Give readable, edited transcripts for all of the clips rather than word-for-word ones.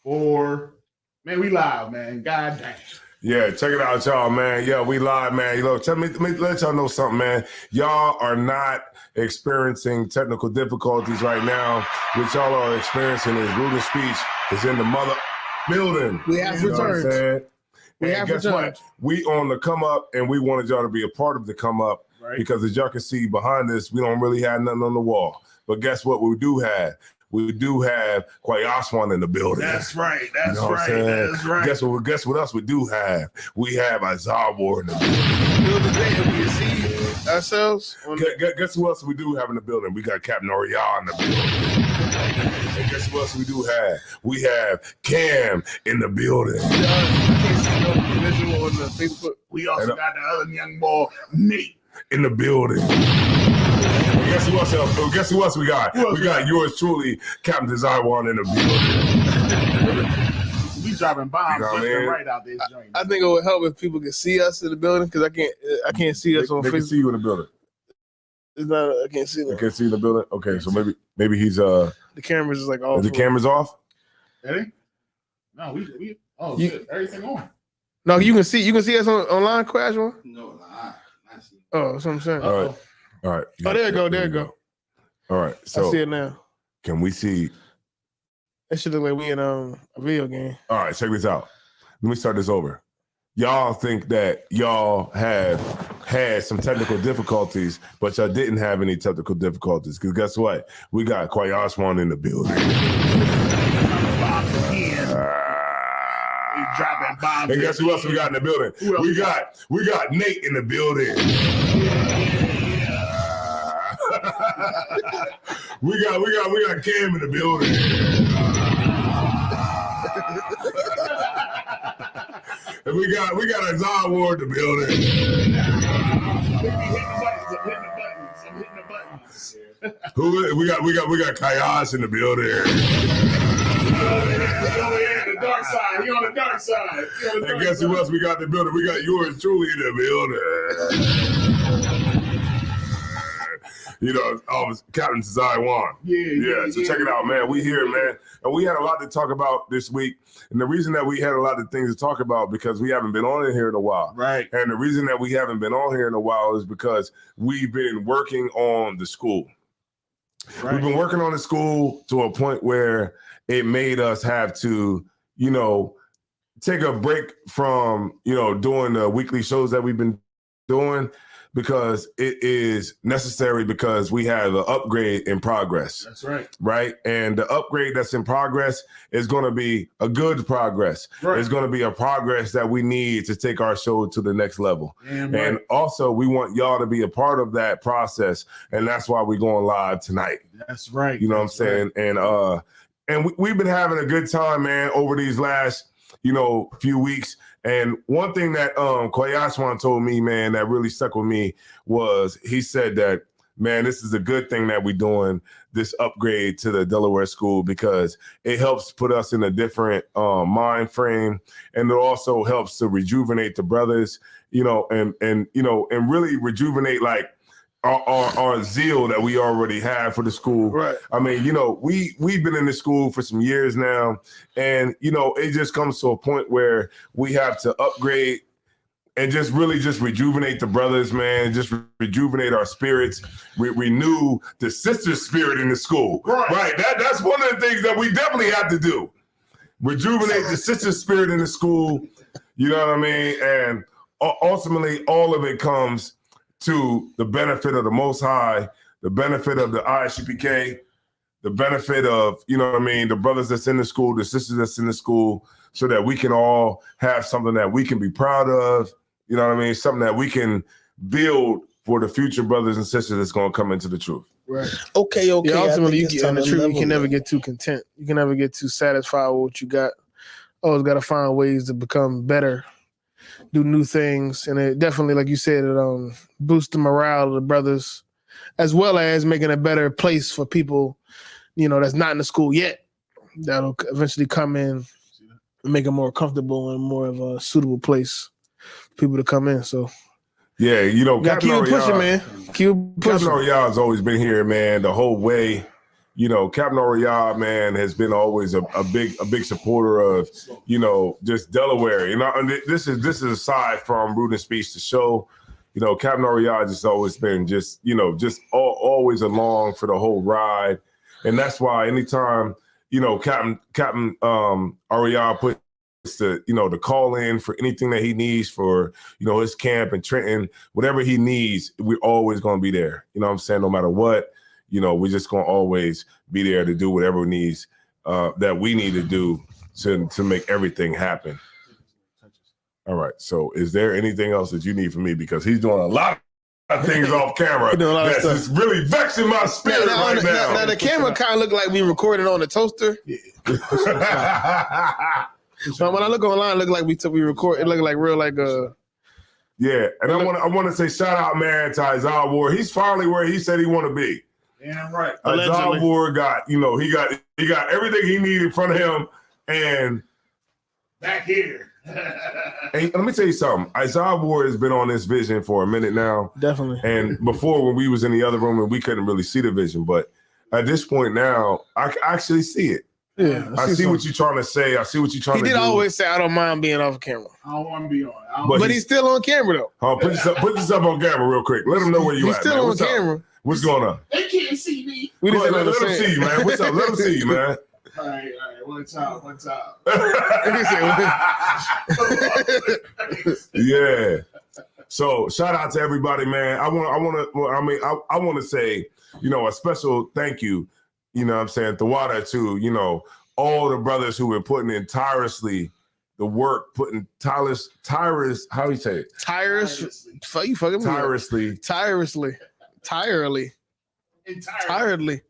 4. Man, we live, man. God damn. Yeah, check it out, y'all, man. Yeah, we live, man. You know, let me let y'all know something, man. Y'all are not experiencing technical difficulties right now. What y'all are experiencing is Ruder Speech is in the mother building. We have returned. We have guess returned. What? We on the come up, and we wanted y'all to be a part of the come up because as y'all can see behind us, we don't really have nothing on the wall. But guess what? We do have Kwayaswan in the building. That's right. That's you know right. That's right. Guess what else we do have? We have Isaiah Ward in the building. We see ourselves. Guess who else we do have in the building? We got Captain Orion in the building. And guess what else we do have? We have Cam in the building. Visual on the Facebook. We also got the other young boy, Nate, in the building. Guess who else we got? We got yours truly, Captain Desirewon in the building. We dropping bombs right out this joint. I think it would help if people could see us in the building because I can't see us on Facebook. They can see you in the building. It's not. I can't see them. I can't see in the building. Okay, so maybe he's the cameras is like off. Is the cameras off? Ready? No, we shit, everything on. No, you can see us online, Crash one? No, line. Oh, that's what I'm saying. All right. Oh, there you go. All right. So I see it now. Can we see? It should look like we in a video game. All right, check this out. Let me start this over. Y'all think that y'all have had some technical difficulties, but y'all didn't have any technical difficulties. Because guess what? We got Kwayaswan in the building. Dropping bombs. And guess who else we got in the building? We got Nate in the building. we got Cam in the building. And we got Isaiah Ward in the building. I'm hitting the buttons. Who we got Kayash in the building. Dark side. He on the dark side. And guess who else we got in the building? We got yours truly in the building. You know, Captain Zaiwan. Yeah. So check it out, man. We here, man. And we had a lot to talk about this week. And the reason that we had a lot of things to talk about because we haven't been on in here in a while. Right. And the reason that we haven't been on here in a while is because we've been working on the school. Right. We've been working on the school to a point where it made us have to, you know, take a break from, you know, doing the weekly shows that we've been doing because it is necessary because we have an upgrade in progress. That's right. Right? And the upgrade that's in progress is going to be a good progress. Right. It's going to be a progress that we need to take our show to the next level. And also, we want y'all to be a part of that process. And that's why we're going live tonight. That's right. You know what I'm saying? Right. And we've been having a good time, man, over these last, you know, few weeks. And one thing that Kwayaswan told me, man, that really stuck with me was he said that, man, this is a good thing that we're doing this upgrade to the Delaware school because it helps put us in a different mind frame. And it also helps to rejuvenate the brothers, you know, and really rejuvenate like our zeal that we already have for the school. Right. I mean, you know, we've been in the school for some years now, and you know, it just comes to a point where we have to upgrade and just really just rejuvenate the brothers, man. Just rejuvenate our spirits, renew the sister spirit in the school. Right. That's one of the things that we definitely have to do. Rejuvenate the sister spirit in the school. You know what I mean? And ultimately, all of it comes to the benefit of the Most High, the benefit of the ISUPK, the benefit of, you know what I mean, the brothers that's in the school, the sisters that's in the school, so that we can all have something that we can be proud of, you know what I mean, something that we can build for the future brothers and sisters that's going to come into the truth. Right. Okay. Yeah, ultimately, you can never get too content. You can never get too satisfied with what you got. Always got to find ways to become better, do new things, and it definitely, like you said, it boosts the morale of the brothers, as well as making a better place for people, you know, that's not in the school yet. That'll eventually come in and make it more comfortable and more of a suitable place for people to come in. So, yeah, you know, keep pushing, man. Keep pushing. Captain Y'all has always been here, man, the whole way. Captain Oriard, man, has been always a big supporter of, just Delaware. And this is aside from Rude and Speech, the show. Captain Oriard has always been just always along for the whole ride. And that's why anytime, Captain Oriard puts the call in for anything that he needs for, his camp in Trenton, whatever he needs, we're always going to be there. You know what I'm saying? No matter what, we're just going to always be there to do whatever needs that we need to do to make everything happen. All right. So is there anything else that you need from me? Because he's doing a lot of things off camera that's just really vexing my spirit right now. Now the camera kind of look like we recorded on the toaster. Yeah. So when I look online, it look like we record. It look like real Yeah, and I want to say shout out, man, to Isaiah Ward. He's finally where he said he want to be. Yeah, right. Isaiah Ward got he got everything he needed in front of him, and back here. And let me tell you something. Isaiah Ward has been on this vision for a minute now. Definitely. And before, when we was in the other room and we couldn't really see the vision, but at this point now, I actually see it. Yeah, I see what you're trying to say. I see what you're trying to do. He did always say, I don't mind being off camera. I don't want to be on. But he's still on camera, though. Put yourself on camera real quick. Let him know where you at, man. Still What's on camera. What's going on? They can't see me. Let him see you, man. What's up? Let him see you, man. All right. One time. Yeah. So shout out to everybody, man. I want to say, a special thank you, to Water, to, all the brothers who been putting in tirelessly the work, how do you say it? Tiredly.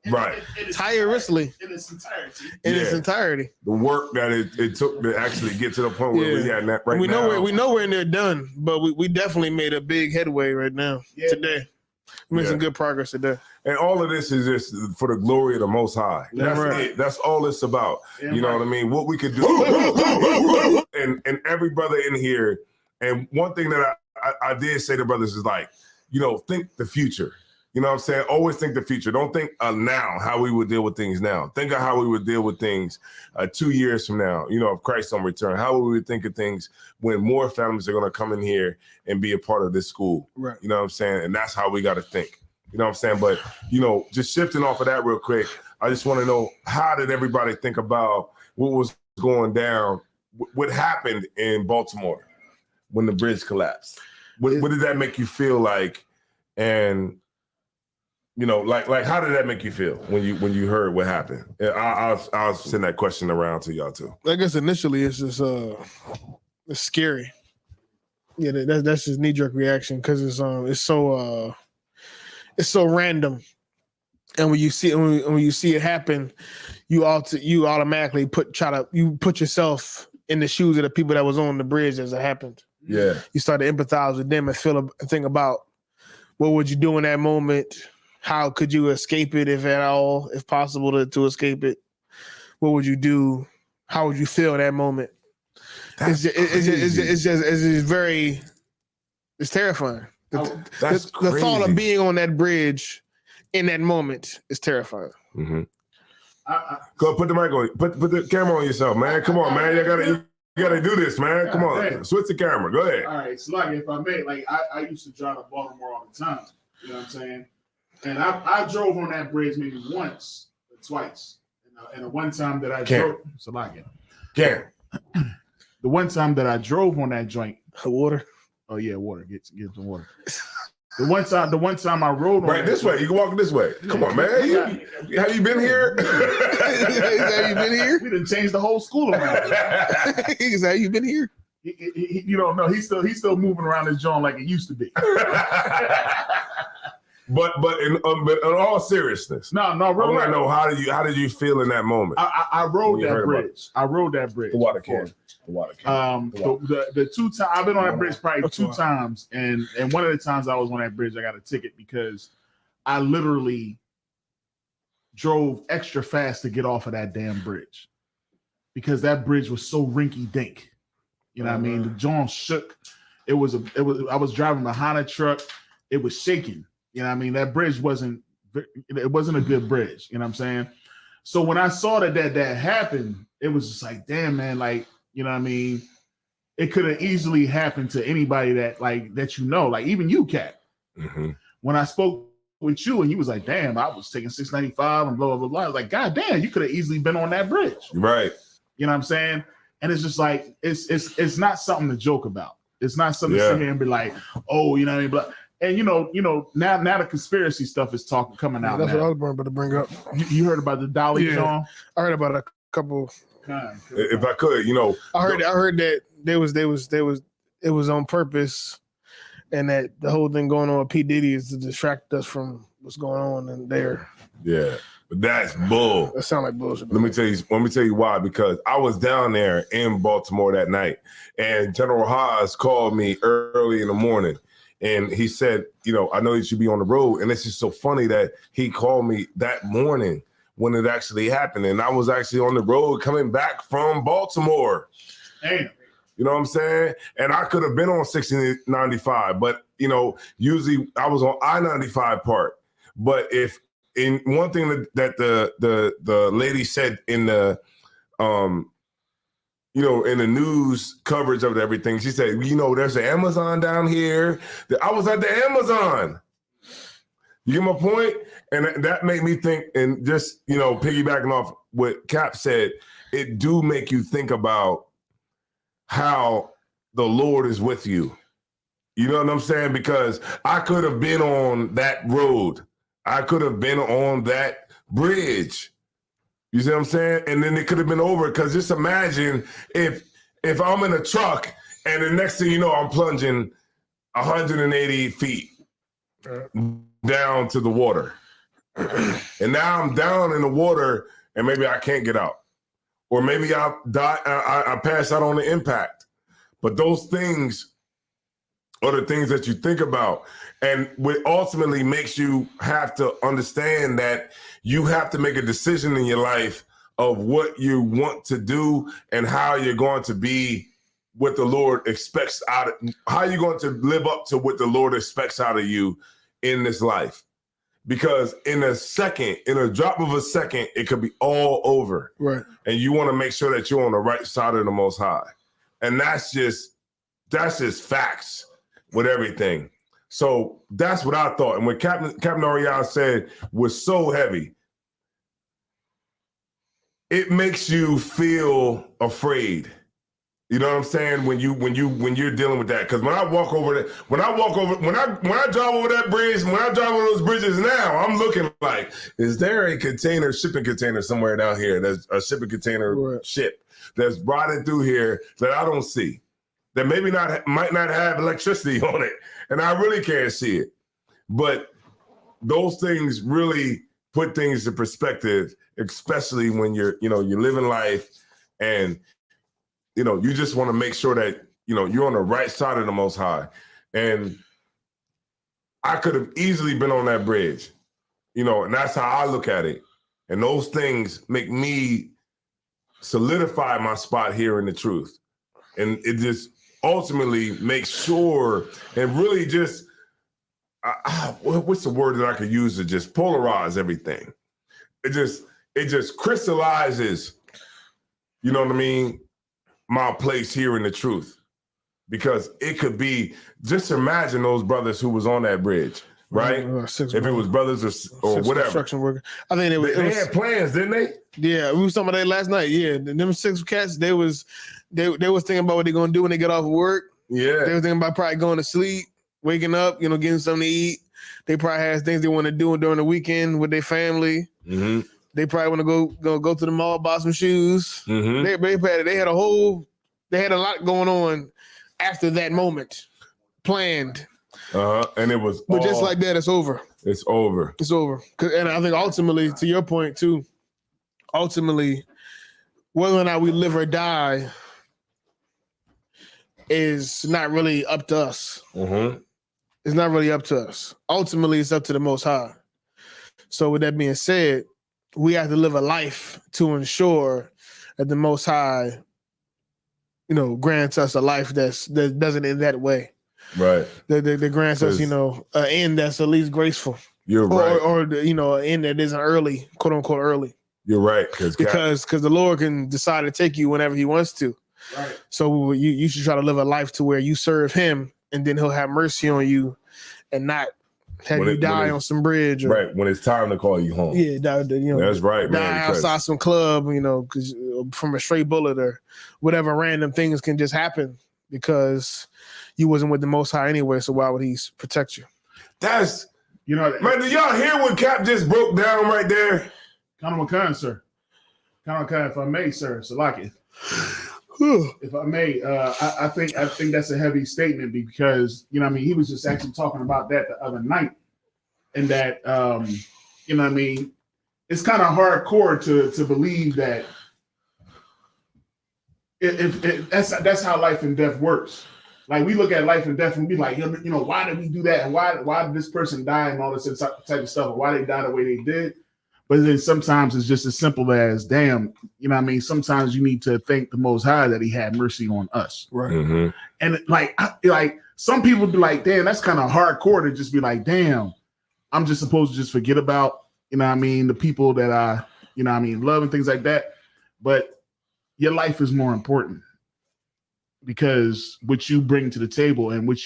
Right. Tirelessly. In its entirety. In its entirety. The work that it took to actually get to the point where we at right now. We know we're done, but we definitely made a big headway right now today. We made some good progress today. And all of this is just for the glory of the Most High. That's it. That's all it's about. You know what I mean? What we could do. and every brother in here. And one thing that I did say to brothers is like, think the future. You know what I'm saying? Always think the future. Don't think now how we would deal with things now. Think of how we would deal with things 2 years from now, if Christ don't return. How would we think of things when more families are going to come in here and be a part of this school? Right. You know what I'm saying? And that's how we got to think. You know what I'm saying? But, just shifting off of that real quick, I just want to know, how did everybody think about what was going down, what happened in Baltimore when the bridge collapsed? What did that make you feel like? And like how did that make you feel when you heard what happened? I'll send that question around to y'all too. I guess initially it's just it's scary. Yeah, that's just knee-jerk reaction because it's so random. And when you see it happen, you automatically put yourself in the shoes of the people that was on the bridge as it happened. Yeah. You start to empathize with them and think about what would you do in that moment. How could you escape it, if at all, if possible, to escape it? What would you do? How would you feel in that moment? It's terrifying. The thought of being on that bridge in that moment is terrifying. Mm-hmm. Go put the mic on. Put the camera on yourself, man. Come on, man. You gotta do this, man. Come on, switch the camera. Go ahead. All right, so if I may, I used to drive to Baltimore all the time. You know what I'm saying? And I drove on that bridge maybe once or twice. And the one time that I drove, the one time that I drove on that joint, water. Oh yeah, water. Get some water. The one time I rode on this way. You can walk this way. Come on, man. Have you been here? Have you been here? We done changed the whole school around. Have you been here? You don't know. He's still moving around this joint like it used to be. But in all seriousness, no, I want to know how did you feel in that moment? I rode that bridge. I rode that bridge. The water can. The 2 times I've been on that bridge probably 2 times, and one of the times I was on that bridge, I got a ticket because I literally drove extra fast to get off of that damn bridge because that bridge was so rinky dink. You know what I mean? The joint shook. I was driving behind a truck. It was shaking. You know what I mean? That bridge wasn't it wasn't a good bridge. You know what I'm saying? So when I saw that happened, it was just like, damn, man, like, you know what I mean? It could have easily happened to anybody that like even you, Cat. Mm-hmm. When I spoke with you and you was like, damn, I was taking 695 and blah, blah, blah, blah. I was like, God damn, you could have easily been on that bridge. Right. You know what I'm saying? And it's just like, it's not something to joke about. It's not something to sit here and be like, oh, you know what I mean? But, and you know, now the conspiracy stuff is coming out. That's what I was about to bring up. You heard about the Dolly song? I heard about a couple. If I could, I heard that it was on purpose, and that the whole thing going on with P. Diddy is to distract us from what's going on in there. Yeah, but that's bull. That sounds like bullshit. Let me tell you why. Because I was down there in Baltimore that night, and General Haas called me early in the morning, and he said, I know you should be on the road, and it's just so funny that he called me that morning when it actually happened, and I was actually on the road coming back from Baltimore. Damn. You know what I'm saying? And I could have been on 6095, but usually I was on I-95 part. But if in one thing that the lady said in the in the news coverage of everything, she said, there's an Amazon down here. I was at the Amazon. You get my point? And that made me think, and just, piggybacking off what Cap said, it do make you think about how the Lord is with you. You know what I'm saying? Because I could have been on that road. I could have been on that bridge. You see what I'm saying? And then it could have been over. Because just imagine if I'm in a truck and the next thing you know, I'm plunging 180 feet down to the water. And now I'm down in the water and maybe I can't get out. Or maybe I'll die, I pass out on the impact. But those things are the things that you think about. And what ultimately makes you have to understand that you have to make a decision in your life of what you want to do and how you're going to be what the Lord expects out of, how you're going to live up to what the Lord expects out of you in this life. Because in a drop of a second, it could be all over. Right. And you want to make sure that you're on the right side of the Most High. And that's just facts with everything. So that's what I thought. And what Captain Ariel said was so heavy. It makes you feel afraid. You know what I'm saying? When you're dealing with that, because when I drive over that bridge, when I drive over those bridges now, I'm looking like, is there a shipping container somewhere down here? There's a shipping container ship that's riding through here that I don't see, that might not have electricity on it, and I really can't see it. But those things really put things in perspective, especially when you're living life and you just want to make sure that, you're on the right side of the Most High. And I could have easily been on that bridge, and that's how I look at it. And those things make me solidify my spot here in the truth. And it just ultimately makes sure and really just, what's the word that I could use to just polarize everything? It just crystallizes, you know what I mean? My place here in the truth, because it could be, just imagine those brothers who was on that bridge, right? If it was brothers or whatever. Construction worker. I think they had plans, didn't they? Yeah, we was talking about that last night. Yeah, them 6 cats, they was thinking about what they're gonna do when they get off of work. Yeah, they were thinking about probably going to sleep, waking up, getting something to eat. They probably had things they want to do during the weekend with their family. Mm-hmm. They probably want to go to the mall, buy some shoes. Mm-hmm. They had a lot going on after that moment, planned. And it was, but just like that, it's over. It's over. It's over. And I think ultimately, to your point too, whether or not we live or die is not really up to us. Mm-hmm. It's not really up to us. Ultimately, it's up to the Most High. So with that being said, we have to live a life to ensure that the Most High, grants us a life that doesn't end that way. Right. That grants us, an end that's at least graceful. You're right. Or an end that isn't early, quote unquote early. You're right. Because the Lord can decide to take you whenever he wants to. Right. So you should try to live a life to where you serve him, and then he'll have mercy on you and not have you die on some bridge. Or, right. When it's time to call you home. Yeah. That's right, man. Die outside some club, because from a stray bullet or whatever random things can just happen because you wasn't with the Most High anyway. So why would he protect you? That's, man, do y'all hear what Cap just broke down right there? Kind of sir. If I may, sir, Salaki. If I may, I think that's a heavy statement because he was just actually talking about that the other night, and that it's kind of hardcore to believe that if that's how life and death works. Like we look at life and death and be like, why did we do that, and why did this person die and all this type of stuff, and why they died the way they did. But then sometimes it's just as simple as, damn, sometimes you need to thank the Most High that he had mercy on us. Right. Mm-hmm. And like some people be like, damn, that's kind of hardcore to just be like, damn, I'm just supposed to just forget about, the people that I, love and things like that. But your life is more important because what you bring to the table and what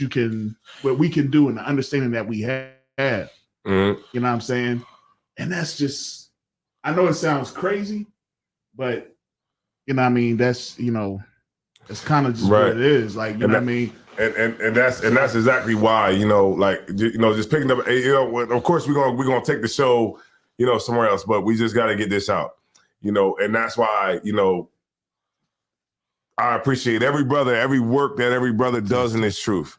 we can do and the understanding that we have, Mm-hmm. you know what I'm saying? And that's just, I know it sounds crazy, but that's it's kind of just right. what it is. Like, you know what I mean? And that's exactly why, just picking up, of course we're gonna take the show, somewhere else, but we just gotta get this out, and that's why, I appreciate every brother, every work that every brother does in this truth.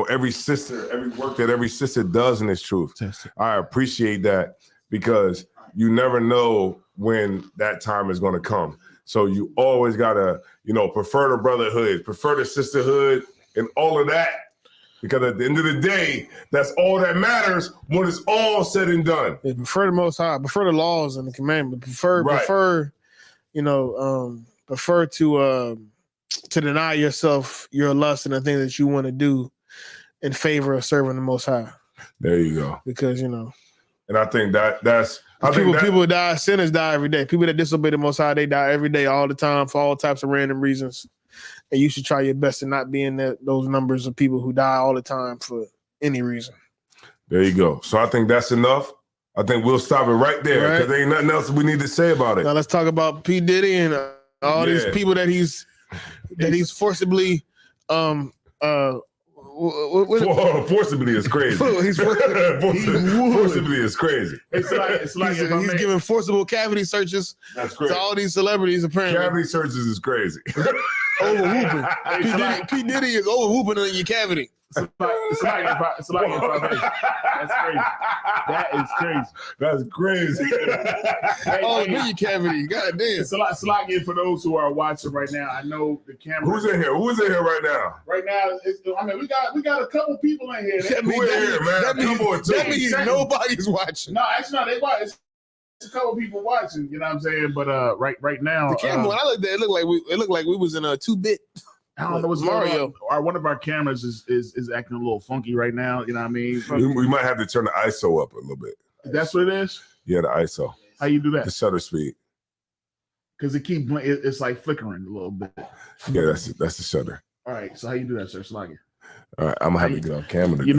Every sister, every work that every sister does in this truth. I appreciate that. Because you never know when that time is going to come. So you always got to, prefer the brotherhood, prefer the sisterhood and all of that. Because at the end of the day, that's all that matters when it's all said and done. Yeah, prefer the Most High, prefer the laws and the commandments, prefer to deny yourself your lust and the things that you want to do in favor of serving the Most High. There you go. Because, and I think people die, sinners die every day. People that disobey the Most High, they die every day, all the time, for all types of random reasons. And you should try your best to not be in those numbers of people who die all the time for any reason. There you go. So I think that's enough. I think we'll stop it right there because there ain't nothing else we need to say about it. Now let's talk about P. Diddy and all these people that he's forcibly forcibly is crazy. Forcibly is crazy. It's like he's giving forcible cavity searches to all these celebrities. Apparently, cavity searches is crazy. Over whooping. P. Diddy is over whooping in your cavity. It's like if that's crazy. That's crazy. In your cavity. God damn. It's like for those who are watching right now. I know the camera. Who's in here? Who's in here right now? Right now, we got a couple people in here. Who in here, man? That means nobody's watching. No, actually, no, they watch. It's a couple people watching. You know what I'm saying? But right now, the camera. When I looked at it, it looked like we was in a 2-bit. I don't know what's Mario. One of our cameras is acting a little funky right now. You know what I mean? We might have to turn the ISO up a little bit. That's what it is? Yeah, the ISO. How you do that? The shutter speed. Because it's like flickering a little bit. Yeah, that's the shutter. All right. So how you do that, sir? Sluggy. All right, I'm gonna have to get on camera. I'm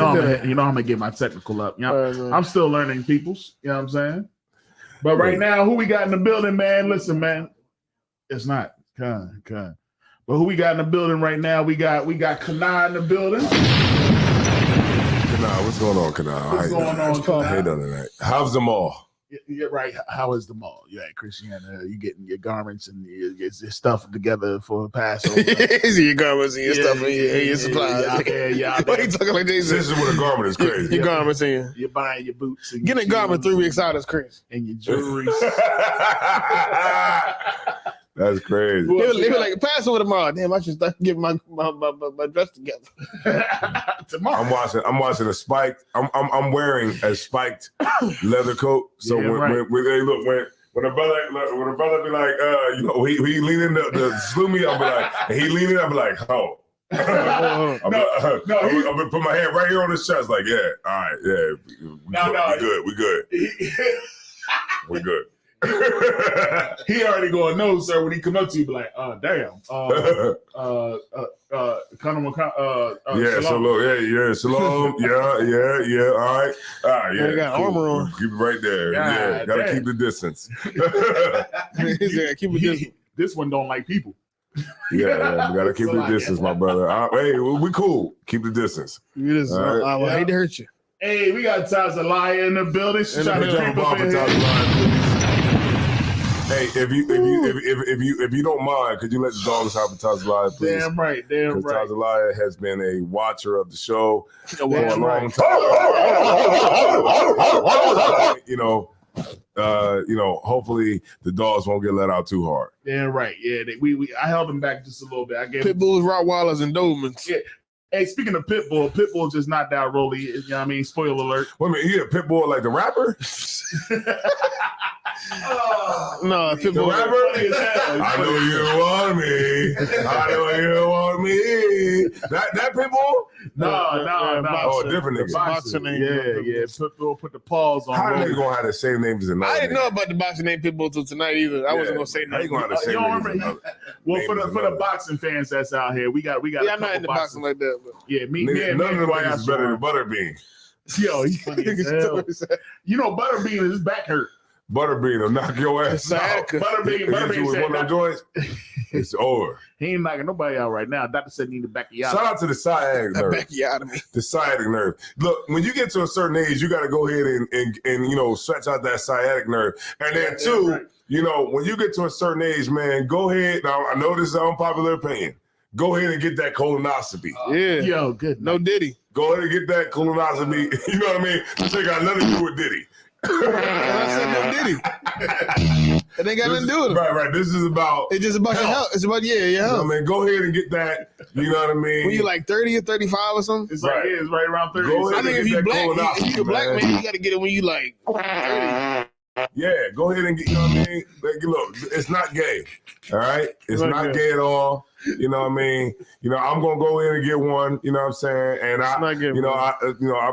gonna get my technical up. I'm still learning, peoples. You know what I'm saying? But right now, who we got in the building, man? Listen, man. It's not Khan. But who we got in the building right now? We got Kana in the building. Kana, what's going on, Kana? What's going on, Kana? Hey, tonight. How's the mall? You're right. How is the mall? You're at Christiana. You getting your garments and your stuff together for Passover. Your garments and your stuff and your supplies. Yeah. Why you talking like this? This is what a garment is crazy. Your garments and you're buying your boots. And getting a garment 3 weeks out is crazy. And your jewelry. That's crazy. They were like, Passover tomorrow. Damn, I should start getting my dress together. Tomorrow. I'm watching a spiked. I'm wearing a spiked leather coat. So when a brother be like, he leaning to slew me, I'll be like, he leaning, I'll be like, oh, I'm gonna put my hand right here on his chest, like, yeah, all right, yeah, we good. We good. He already gonna know, sir, when he come up to you, be like, damn. Shalom. Yeah. All right. Yeah. Got armor on. Keep it right there. Gotta keep the distance. Keep it distance. This one don't like people. Yeah, we gotta keep the distance, my brother. Hey, we cool. Keep the distance. Right. I would hate to hurt you. Hey, we got Tazalaya in the building. She's trying to jump up in here. Hey, if you don't mind, could you let the dogs have a Tazalaya, please? Damn right. Because Tazalaya has been a watcher of the show for a long time. Hopefully the dogs won't get let out too hard. Damn right. Yeah, I held them back just a little bit. I gave Pit Bulls, Rottweilers, and Dobermans. Yeah. Hey, speaking of Pitbull just knocked out Rolly. You know what I mean? Spoiler alert. Wait a minute, you a Pitbull like the rapper? No, Pitbull. The rapper? I know you want me. That Pitbull? No. Oh, different nigga. Boxing name. Yeah. Pitbull put the paws on. How are they gonna have the same name as another? I didn't know about the boxing name Pitbull till tonight either. I wasn't gonna say nothing. How you gonna have the same name as another? Well, for the boxing fans that's out here, we got. Yeah, I'm not into boxing like that. But. Yeah, me and none of them is better than Butterbean. Yo, he's funny as hell. You know, Butterbean, his back hurt. Butterbean will knock your ass out. Butterbean said one of joints. It's over. He ain't knocking nobody out right now. Doctor said he need a bacchiotomy. Shout out to the sciatic nerve. The sciatic nerve. Look, when you get to a certain age, you got to go ahead and stretch out that sciatic nerve. And then when you get to a certain age, man, go ahead. Now I know this is an unpopular opinion. Go ahead and get that colonoscopy. Yo, good. No Diddy. Go ahead and get that colonoscopy. You know what I mean? This ain't got nothing to do with Diddy. I said no Diddy. It ain't got nothing to do with him. Right. This is about. It's just about your health. It's about your health. I mean, go ahead and get that. You know what I mean? When you like 30 or 35 or something. It's like it's right around 30. I think if you a black man, you got to get it when you like 30. Yeah, go ahead and get. You know what I mean? Like, look, it's not gay. All right, it's not gay at all. You know what I mean? I'm gonna go in and get one. You know what I'm saying? And I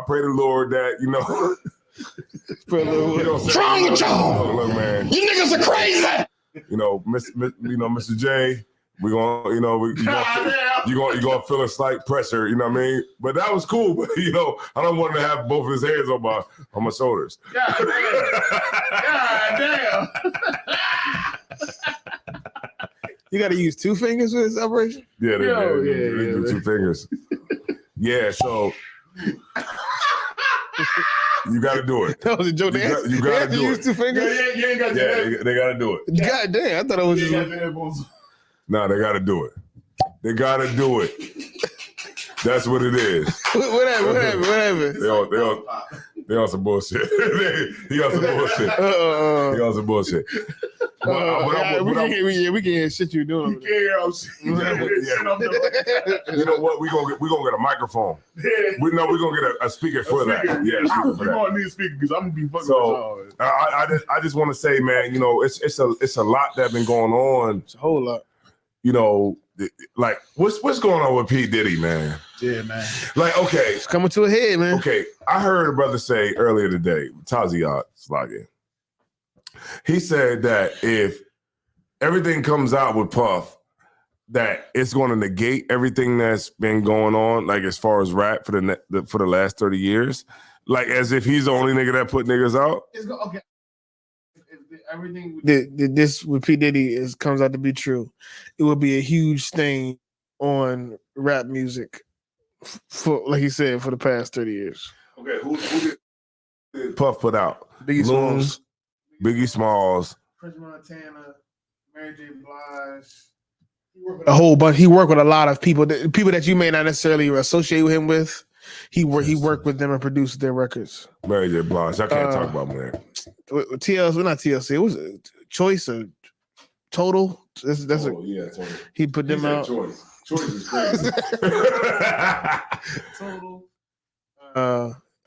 pray the Lord that What's wrong with y'all? Look, man, you niggas are crazy. Mr. J, we're gonna, you're gonna feel a slight pressure. You know what I mean? But that was cool. But I don't want to have both of his hands on my shoulders. God damn. You got to use two fingers for this operation? Yeah, they do 2 fingers. Yeah, so you got to do it. That was a joke. You got to do use 2 fingers? They got to do it. God damn, I thought it was just... No, they got to do it. They got to do it. That's what it is. What happened? They on some bullshit. He on some bullshit. He on some bullshit. We can hear shit you doing. You know what? We gonna get a microphone. We're gonna get a speaker for that. Yeah, we're gonna need a speaker because I'm gonna be fucking. So I just want to say, man, it's a lot that been going on. It's a whole lot. Like what's going on with P. Diddy, man? Yeah, man. Like, okay, it's coming to a head, man. Okay, I heard a brother say earlier today, Taziat Slagin. He said that if everything comes out with Puff, that it's going to negate everything that's been going on, like as far as rap for the last 30 years, like as if he's the only nigga that put niggas out. Okay. Everything this with P. Diddy comes out to be true, it will be a huge stain on rap music for, like he said, for the past 30 years. Okay, who did Puff put out? Biggie Smalls. Biggie Smalls. French Montana, Mary J. Blige. A whole bunch. He worked with a lot of people that you may not necessarily associate with him with. He worked with them and produced their records. Mary J. Blige. I can't talk about man. TLC, well, not TLC. It was a Choice or Total. Total. He put them out. Choice is crazy. Total.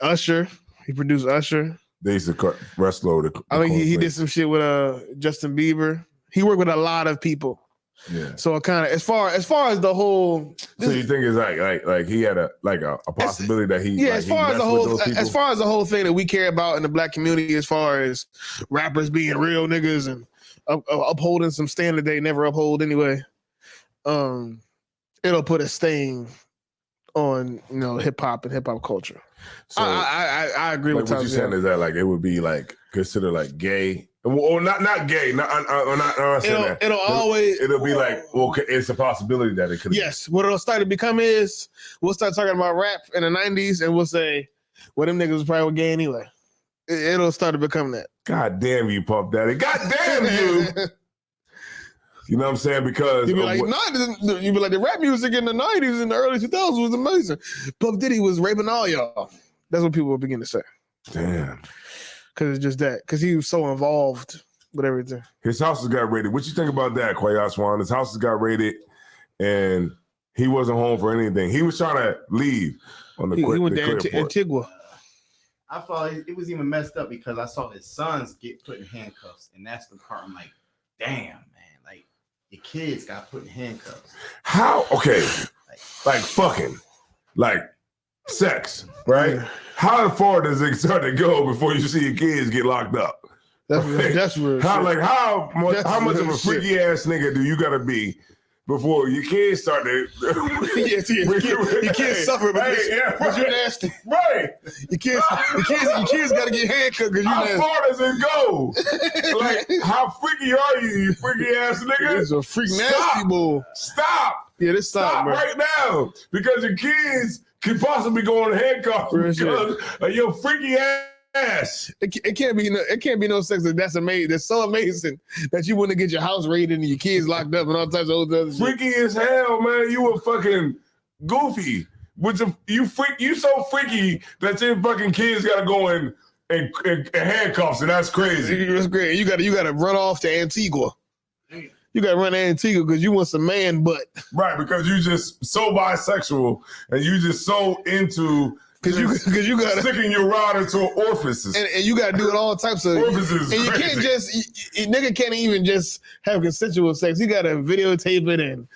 Usher. He produced Usher. They used to cut Wrestler. I think he did some shit with Justin Bieber. He worked with a lot of people. Yeah. So it kind of as far as the whole. So you think it's like he had a possibility that he as far as the whole thing that we care about in the black community, as far as rappers being real niggas and upholding some standard they never uphold anyway, it'll put a stain on hip hop and hip hop culture. So I agree with what you're saying is that like it would be like considered like gay. Or not gay. I'm not saying that. It'll be like, okay, it's a possibility that it could. Yes, what it'll start to become is we'll start talking about rap in the 90s and we'll say, well, them niggas was probably gay anyway. It'll start to become that. God damn you, Puff Daddy. God damn you. You know what I'm saying? Because you'd be like, the rap music in the 90s and the early 2000s was amazing. Puff Diddy was raping all y'all. That's what people will begin to say. Damn. Because it's just that. Because he was so involved with everything. His house has got raided. What you think about that, Kwaya Swan? His house has got raided, and he wasn't home for anything. He was trying to leave on the He went to Antigua. I thought it was even messed up because I saw his sons get put in handcuffs, and that's the part I'm like, damn, man. Like, your kids got put in handcuffs. How? Okay. Like fucking. Like sex, right? Yeah. How far does it start to go before you see your kids get locked up? That's real. How much of a freaky ass nigga do you gotta be before your kids start to? Your kids suffer, but you're nasty. Right. Your kids gotta get handcuffed because you nasty. How far does it go? Like, how freaky are you freaky ass nigga? It's a freak nasty boy. Stop. Yeah, this stop right now because your kids could possibly go on handcuffs because of your freaky ass. It can't be no sex that's amazing. That's so amazing that you want to get your house raided and your kids locked up and all types of other shit. Freaky as hell, man. You were fucking goofy. You so freaky that your fucking kids gotta go in handcuffs, and that's crazy. That's great. You gotta run off to Antigua. You gotta run to Antigua because you want some man butt. Right, because you just so bisexual and you just so into because you gotta sticking your rod into orifices. And you gotta do it all types of orifices. And you can't nigga can't even just have consensual sex. You gotta videotape it and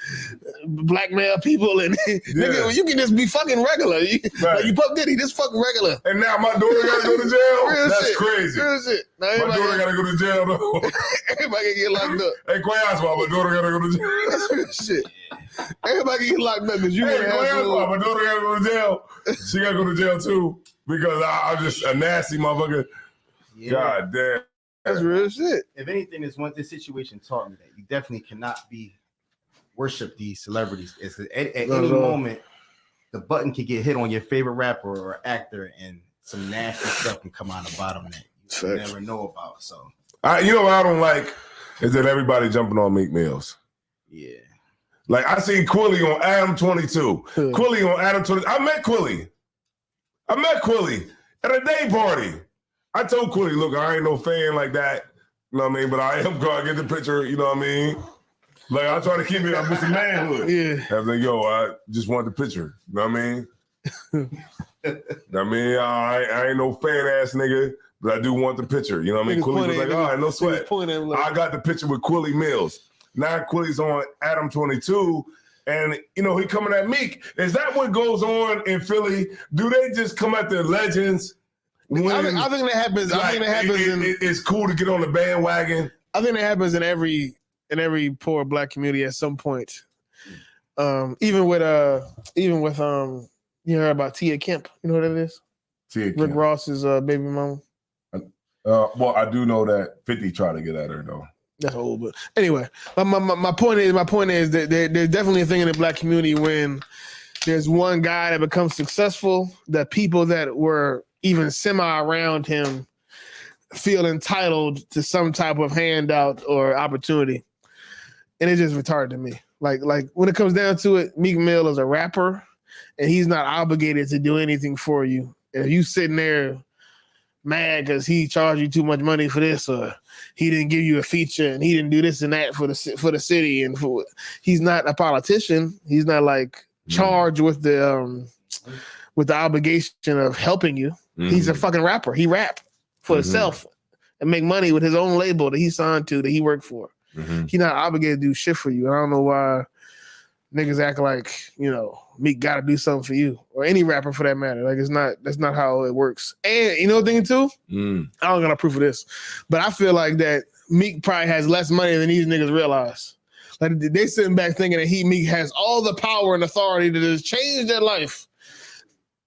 blackmail people and nigga, you can just be fucking regular. Like you Puff Diddy, just fucking regular. And now my daughter gotta go to jail. That's crazy. Real shit. My daughter gotta go to jail though. Everybody can get locked up. Hey, my daughter gotta go to jail. That's real shit. Everybody can get locked up because you my daughter gotta go to jail. She gotta go to jail too because I'm just a nasty motherfucker. Yeah. God damn. That's real shit. If anything, this situation taught me that you definitely cannot worship these celebrities. At any moment, the button can get hit on your favorite rapper or actor, and some nasty stuff can come out the bottom that you never know about. So, you know what I don't like is that everybody jumping on Meek Mills. Yeah. Like I seen Quilly on Adam 22. Quilly on Adam 22. I met Quilly at a day party. I told Quilly, look, I ain't no fan like that. You know what I mean? But I am going to get the picture, you know what I mean? Like I try to keep it up with some manhood. Yeah. I was like, yo, I just want the picture. You know what I mean? I ain't no fan ass nigga, but I do want the picture. You know what I mean? Quilly was like, all right, no sweat. I got the picture with Quilly Mills. Now Quilly's on Adam 22, and he coming at Meek. Is that what goes on in Philly? Do they just come at the legends? I think that happens. I think that happens. It's cool to get on the bandwagon. I think that happens in every poor black community at some point. Even with you heard about Tia Kemp? You know what it is? Tia Kemp. Rick Ross's baby mama. Well, I do know that 50 tried to get at her though. That's old, but anyway, my point is that there's definitely a thing in the black community when there's one guy that becomes successful, that people that were even semi around him feel entitled to some type of handout or opportunity, and it's just retarded to me. Like when it comes down to it, Meek Mill is a rapper, and he's not obligated to do anything for you. And if you sitting there mad because he charged you too much money for this, or he didn't give you a feature, and he didn't do this and that for the city, and he's not a politician. He's not like charged with the obligation of helping you. Mm-hmm. He's a fucking rapper. He rap for himself and make money with his own label that he signed to, that he worked for. He not obligated to do shit for you. I don't know why niggas act like, Meek gotta do something for you. Or any rapper for that matter. Like that's not how it works. And you know what thing too? I don't got proof of this. But I feel like that Meek probably has less money than these niggas realize. Like they sitting back thinking that Meek has all the power and authority to just change their life.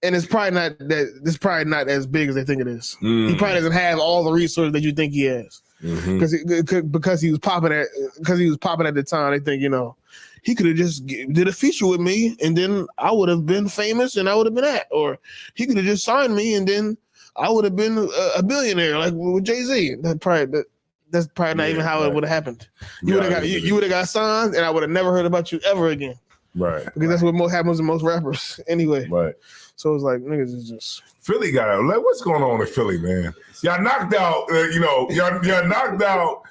And it's probably not that. It's probably not as big as they think it is. He probably doesn't have all the resources that you think he has, because he was popping at the time. They think he could have just did a feature with me, and then I would have been famous, and I would have been at, or he could have just signed me, and then I would have been a billionaire like with Jay-Z. That's probably not even how it would have happened. You would have got signed, and I would have never heard about you ever again. Right. Because that's what happens to most rappers anyway. Right. So it's like niggas is just Philly got out. Like, what's going on in Philly, man? Y'all knocked out. Y'all knocked out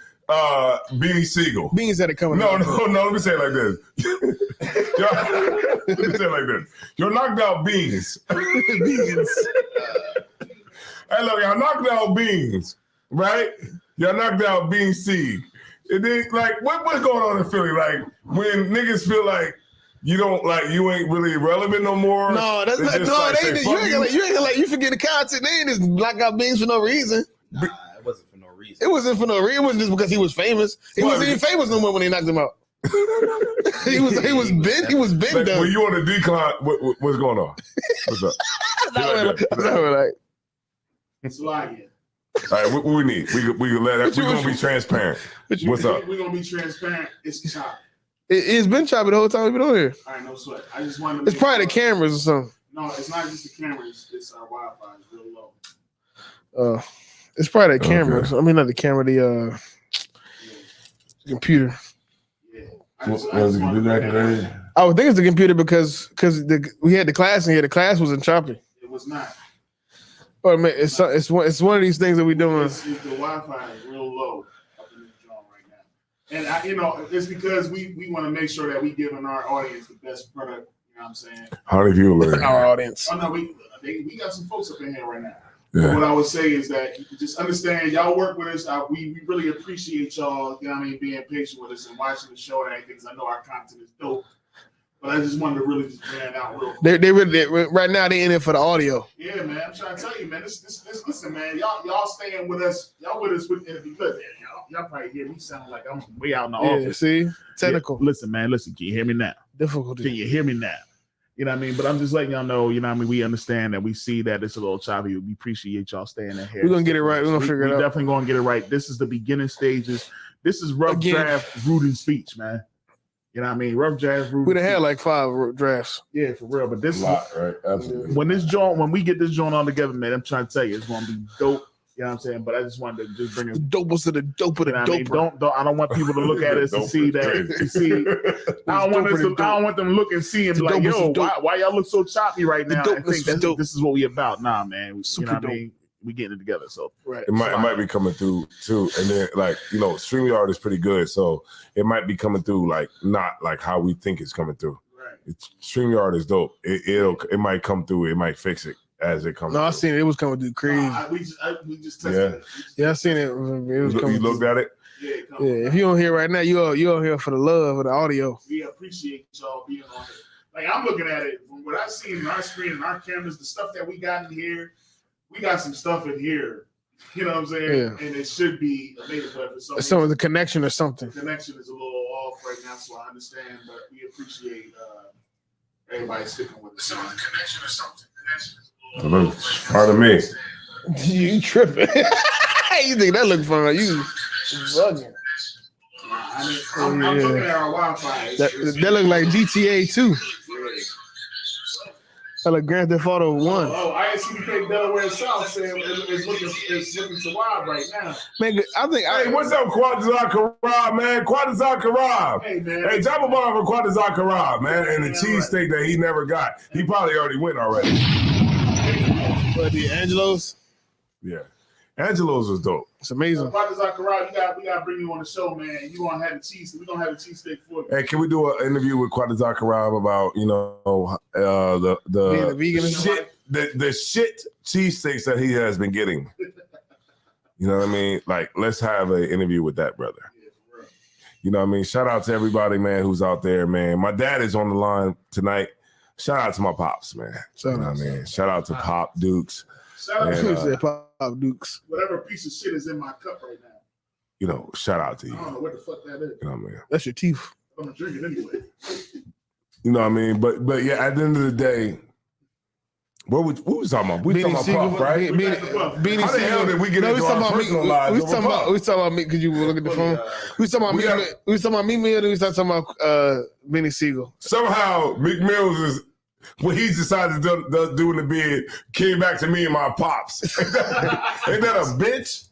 Beanie Siegel. Beans that are coming. No. Let me say it like this. Let me say it like this. Y'all knocked out Beans. Beans. Hey, look, y'all knocked out Beans, right? Y'all knocked out Bean Seed. And then, like, what's going on in Philly? Like, when niggas feel like you ain't really relevant no more. No, that's not. No, you ain't gonna let you forget the content. They ain't just knock out Beans for no reason. Nah, it wasn't for no reason. It wasn't for no reason. It wasn't just because he was famous. He wasn't even famous no more when they knocked him out. he was been like, done. when you on the decline, what's going on? What's up? It's lying. All right, what we need? We let that. We're gonna be transparent. What's up? We're gonna be transparent. It's choppy. It's been choppy the whole time we've been on here. All right, no sweat. I just wanted to. It's probably the cameras or something. No, it's not just the cameras. It's our Wi-Fi is real low. It's probably the cameras. I mean, not the camera. The computer. Yeah. I would think it's the computer because we had the class in here. The class wasn't choppy. It was not. But man, it's one of these things that we're doing. The Wi-Fi is real low up in this joint right now, and it's because we want to make sure that we giving our audience the best product. You know what I'm saying? How many people are our audience? Oh no, we got some folks up in here right now. Yeah. What I would say is that you just understand, y'all work with us. We really appreciate y'all. You know what I mean, being patient with us and watching the show and everything. Because I know our content is dope. But I just wanted to really just bring out real quick. They really right now they in it for the audio. Yeah, man. I'm trying to tell you, man. This listen, man. Y'all staying with us. Y'all with us with because y'all probably hear me sound like I'm way out in the office. See, technical. Yeah, listen, man. Listen, can you hear me now? Difficulty. Can you hear me now? You know what I mean? But I'm just letting y'all know, you know what I mean? We understand that we see that it's a little choppy. We appreciate y'all staying in here. We're going to get it right. We're going to figure it out. We're definitely going to get it right. This is the beginning stages. This is rough draft rooting speech, man. You know what I mean? Rough draft rooting. We done had like 5 drafts. Yeah, for real. But this is a lot, right? Absolutely. When we get this joint all together, man, I'm trying to tell you, it's going to be dope. You know what I'm saying? But I just wanted to just bring it. Dopest of the dope of the doper. I don't want people to look at us and see that. I don't want them to look and see and be like, yo, why y'all look so choppy right now? I think this is what we about. Nah, man. You know what I mean? We getting it together. So right. It might be coming through too. And then StreamYard is pretty good. So it might be coming through like not like how we think it's coming through. Right. StreamYard is dope. It might come through. It might fix it as it comes. No, I seen it. It was coming through crazy. We just tested it. Yeah, I seen it. It was coming. You looked at it? Yeah. If you don't hear right now, you all here for the love of the audio. We appreciate y'all being on it. Like I'm looking at it from what I've seen in our screen and our cameras, the stuff that we got in here. We got some stuff in here, you know what I'm saying? Yeah. And it should be amazing. But for some of the connection or something. The connection is a little off right now, so I understand. But we appreciate everybody sticking with us. Some of the connection or something. Pardon me. You tripping? You think that look fun? You bugging? I'm looking at our Wi-Fi. That look like GTA 2. I like Grand Theft Auto 1. ISCPK Delaware South saying it's looking so wild right now. Man, I think. Hey, what's up, Quadazar Karab, man? Quadazar Karab. Hey, man. Hey, drop a bomb for Quadazar Karab, man. And the cheesesteak that he never got. He probably already went already. But the Angelos? Yeah. Angelo's was dope. It's amazing. Quadazar Karab, we gotta bring you on the show, man. You gonna have the cheese. We're gonna have a cheesesteak for you. Hey, can we do an interview with Quadazar Karab about the vegan shit, the shit cheesesteaks that he has been getting? You know what I mean? Like, let's have an interview with that brother. You know what I mean? Shout out to everybody, man, who's out there, man. My dad is on the line tonight. Shout out to my pops, man. You know what I mean? Shout out to Pop Dukes. Shout out And, to Pop Dukes. whatever piece of shit is in my cup right now. you know, shout out to I you. don't know what the fuck that is. You know what I mean? That's your teeth. I'm gonna drink it anyway. You know what I mean? But yeah, at the end of the day, what we talking about? We talking about Puff, right? Beanie How the hell did we get into our personal lives? We was talking about me because you were looking at the phone. We was talking about me. We was talking about me, and then we started talking about Beanie Siegel. Somehow McMills is when he decided to do in the bid, came back to me and my pops. Ain't that a bitch?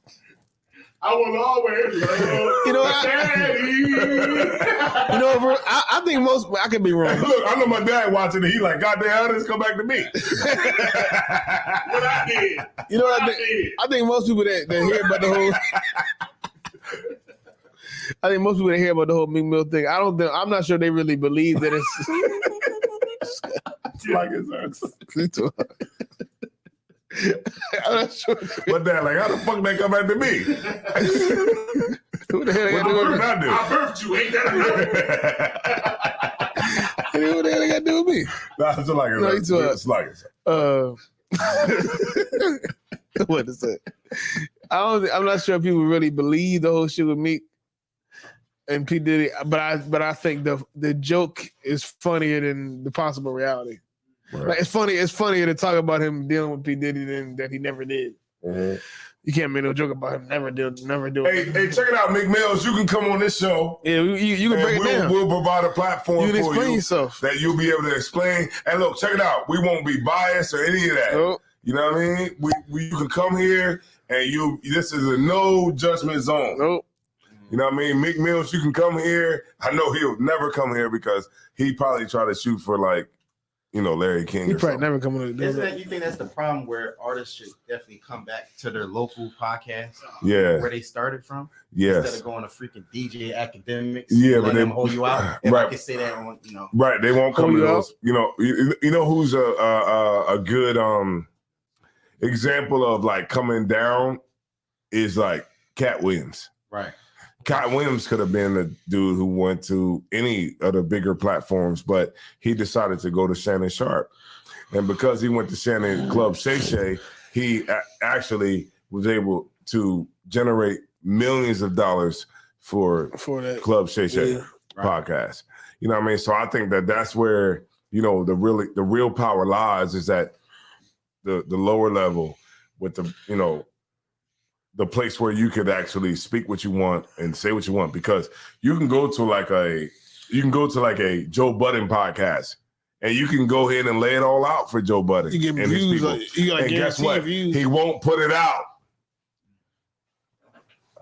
I will always love You know what? Daddy. You know, bro, I think most. I could be wrong. Look, I know my dad watching it. He like, God damn, how did this come back to me? What I did. You know what I think? I think most people that hear about the whole. I think most people that hear about the whole Meek Mill thing. I'm not sure they really believe that it's. Like it's I'm not sure. But dad, like, how the fuck that come back to me? Who the hell they got to do with me? I birthed you, ain't that enough? What the hell they got to do with me? Nah, it's like it's like What is that? I'm not sure if people really believe the whole shit with Meek and P Diddy, but I think the joke is funnier than the possible reality. Right. Like it's funnier to talk about him dealing with P Diddy than that he never did. Mm-hmm. You can't make no joke about him never doing. Hey, check it out, McMills. You can come on this show. Yeah, you can break it down. We'll provide a platform You can for explain you yourself. that you'll be able to explain. And look, check it out. We won't be biased or any of that. Nope. You know what I mean? You can come here and this is a no judgment zone. Nope. You know what I mean? Meek Mills, you can come here. I know he'll never come here because he probably try to shoot for like, Larry King. He or probably something. never come on. Isn't that, you think that's the problem where artists should definitely come back to their local podcast? Yeah. Where they started from? Yes. Instead of going to freaking DJ academics. Yeah, let but them hold you out. If right. I can say that on, Right. They won't come Hold to you those. You know who's a good example of like coming down is like Cat Williams. Right. Cat Williams could have been the dude who went to any of the bigger platforms, but he decided to go to Shannon Sharp. And because he went to Shannon Club Shay Shay, he actually was able to generate millions of dollars for that Club Shay Shay podcast. You know what I mean? So I think that's where, the real power lies is at the lower level with the place where you could actually speak what you want and say what you want, because you can go to like a Joe Budden podcast and you can go ahead and lay it all out for Joe Budden. You get and his views. people. And guess what? Views. He won't put it out.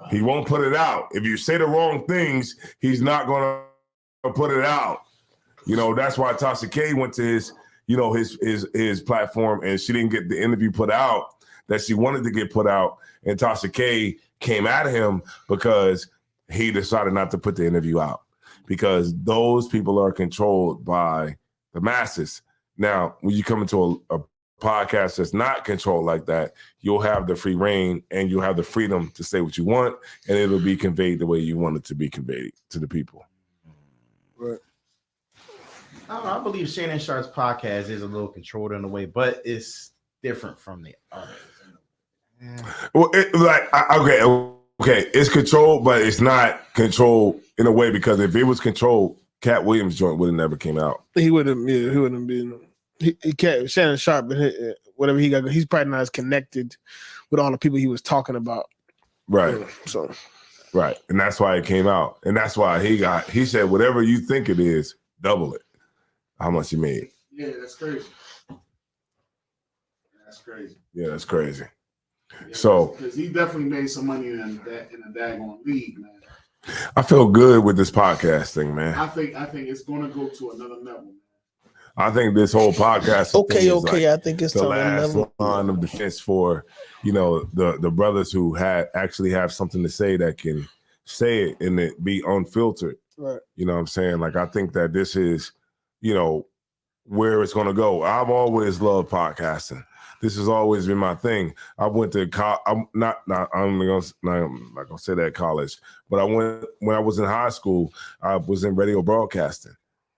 He won't put it out. If you say the wrong things, he's not going to put it out. That's why Tasha K went to his platform and she didn't get the interview put out that she wanted to get put out. And Tasha K came at him because he decided not to put the interview out because those people are controlled by the masses. Now, when you come into a podcast that's not controlled like that, you'll have the free reign and you'll have the freedom to say what you want, and it'll be conveyed the way you want it to be conveyed to the people. Right. I believe Shannon Sharp's podcast is a little controlled in a way, but it's different from the others. Well, okay, it's controlled, but it's not controlled in a way because if it was controlled, Cat Williams' joint would have never came out. He wouldn't been. He can't. Shannon Sharp, whatever he got, he's probably not as connected with all the people he was talking about. Right. So. Right, and that's why it came out, and that's why he said whatever you think it is, double it. How much he made? Yeah, that's crazy. That's crazy. Yeah, that's crazy. Yeah, so because he definitely made some money in the daggone league, man. I feel good with this podcast thing, man. I think it's going to go to another level, man. I think this whole podcast. Okay. I think it's the last line of defense for, the brothers who actually have something to say that can say it and it be unfiltered. Right. You know what I'm saying? Like, I think that this is, where it's going to go. I've always loved podcasting. This has always been my thing. I went to I'm not gonna say that college, but when I was in high school, I was in radio broadcasting.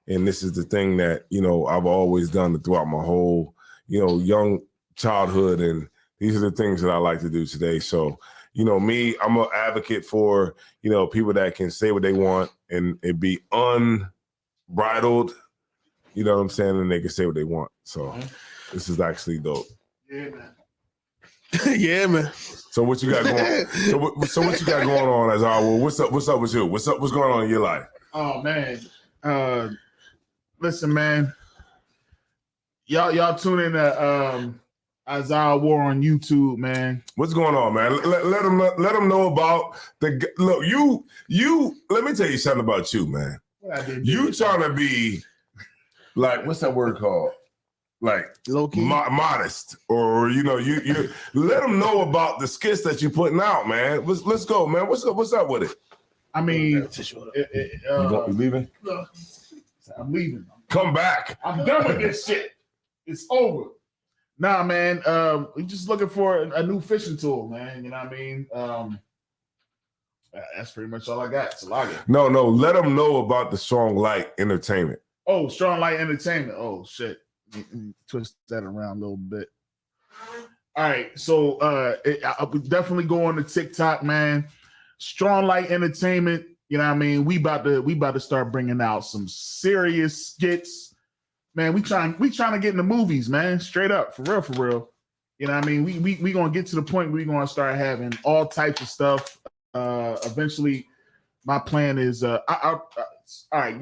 And this is the thing that, I've always done throughout my whole, young childhood. And these are the things that I like to do today. So, me, I'm an advocate for, people that can say what they want and it be unbridled, you know what I'm saying? And they can say what they want. So this is actually dope. Yeah, man. Yeah, man. So what you got going? So what you got going on, Azar? Well, what's up with you? What's going on in your life? Oh man. Listen, man. Y'all tune in to Isaiah War on YouTube, man. What's going on, man? Let them know about look. You. Let me tell you something about you, man. You trying to be like, what's that word called? Like low-key, modest, or you let them know about the skits that you're putting out, man. Let's go, man. What's up with it? I mean, you leaving? No, I'm leaving. Come back. I'm done with this shit. It's over. Nah, man. We're just looking for a new fishing tool, man. You know what I mean? That's pretty much all I got. So log it. No. Let them know about the Strong Light Entertainment. Oh, Strong Light Entertainment. Oh shit. Twist that around a little bit. All right. So I would definitely go on to TikTok, man. Strong Light Entertainment. You know what I mean? We about to start bringing out some serious skits. Man, we trying to get in the movies, man. Straight up, for real. You know what I mean? We gonna get to the point where we gonna start having all types of stuff. Eventually, my plan is all right.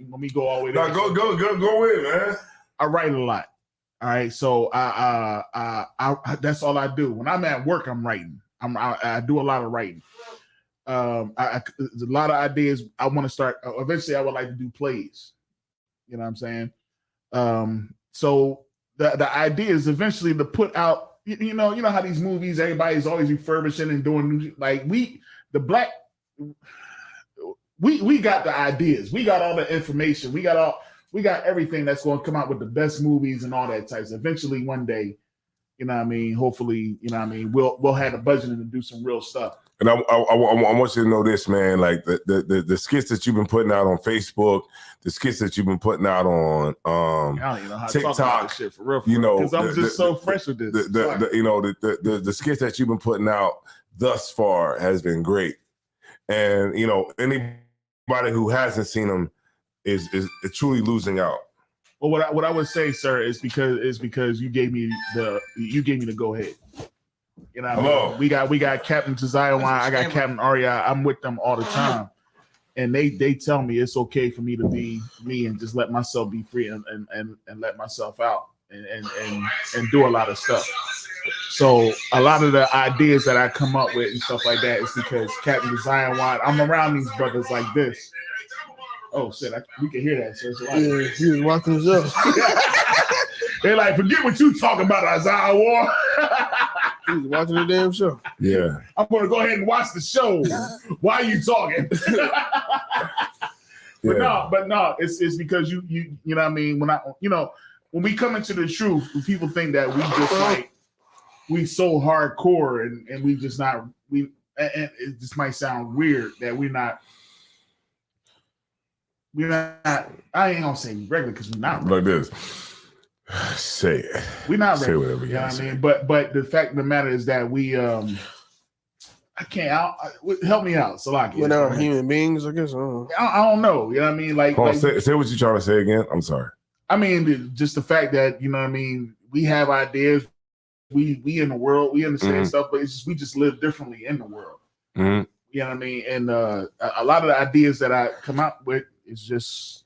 Let me go all the way there. No, go in, man. I write a lot. All right, so I that's all I do. When I'm at work, I'm writing. I do a lot of writing. There's a lot of ideas. I want to start. Eventually, I would like to do plays. You know what I'm saying? So the idea is eventually to put out. You know how these movies, everybody's always refurbishing and doing new. Like we got the ideas. We got all the information. We got everything that's going to come out with the best movies and all that types. Eventually, one day, you know what I mean? Hopefully, you know what I mean? We'll have the budget to do some real stuff. And I want you to know this, man. Like the skits that you've been putting out on Facebook, the skits that you've been putting out on I don't even know how TikTok, to talk about this shit for real. Because I'm just so fresh with this. The skits that you've been putting out thus far has been great. And anybody who hasn't seen them is truly losing out. Well, what I would say, sir, is because you gave me the go ahead. You know, I mean? we got Captain Josiah Wine, I got Captain Aria. I'm with them all the time, and they tell me it's okay for me to be me and just let myself be free and let myself out and do a lot of stuff. So a lot of the ideas that I come up with and stuff like that is because Captain Josiah Wine. I'm around these brothers like this. Oh shit! We can hear that. So yeah, he was watching the show. They're like, forget what you talking about, Isaiah War. He was watching the damn show. Yeah, I'm gonna go ahead and watch the show. Why are you talking? But no, it's because you know what I mean. When we come into the truth, people think that we just like we so hardcore and we just not and it just might sound weird that we're not. I ain't gonna say regular because we're not regular. Like this. Say it. We're not say regular. Whatever you know what I mean? But the fact of the matter is that we I can't help me out. So like we're not human beings, I guess. I don't know. You know what I mean? Like, say what you're trying to say again. I'm sorry. I mean, just the fact that, you know what I mean, we have ideas, we in the world, we understand stuff, but it's just we just live differently in the world. Mm-hmm. You know what I mean? And a lot of the ideas that I come out with is just.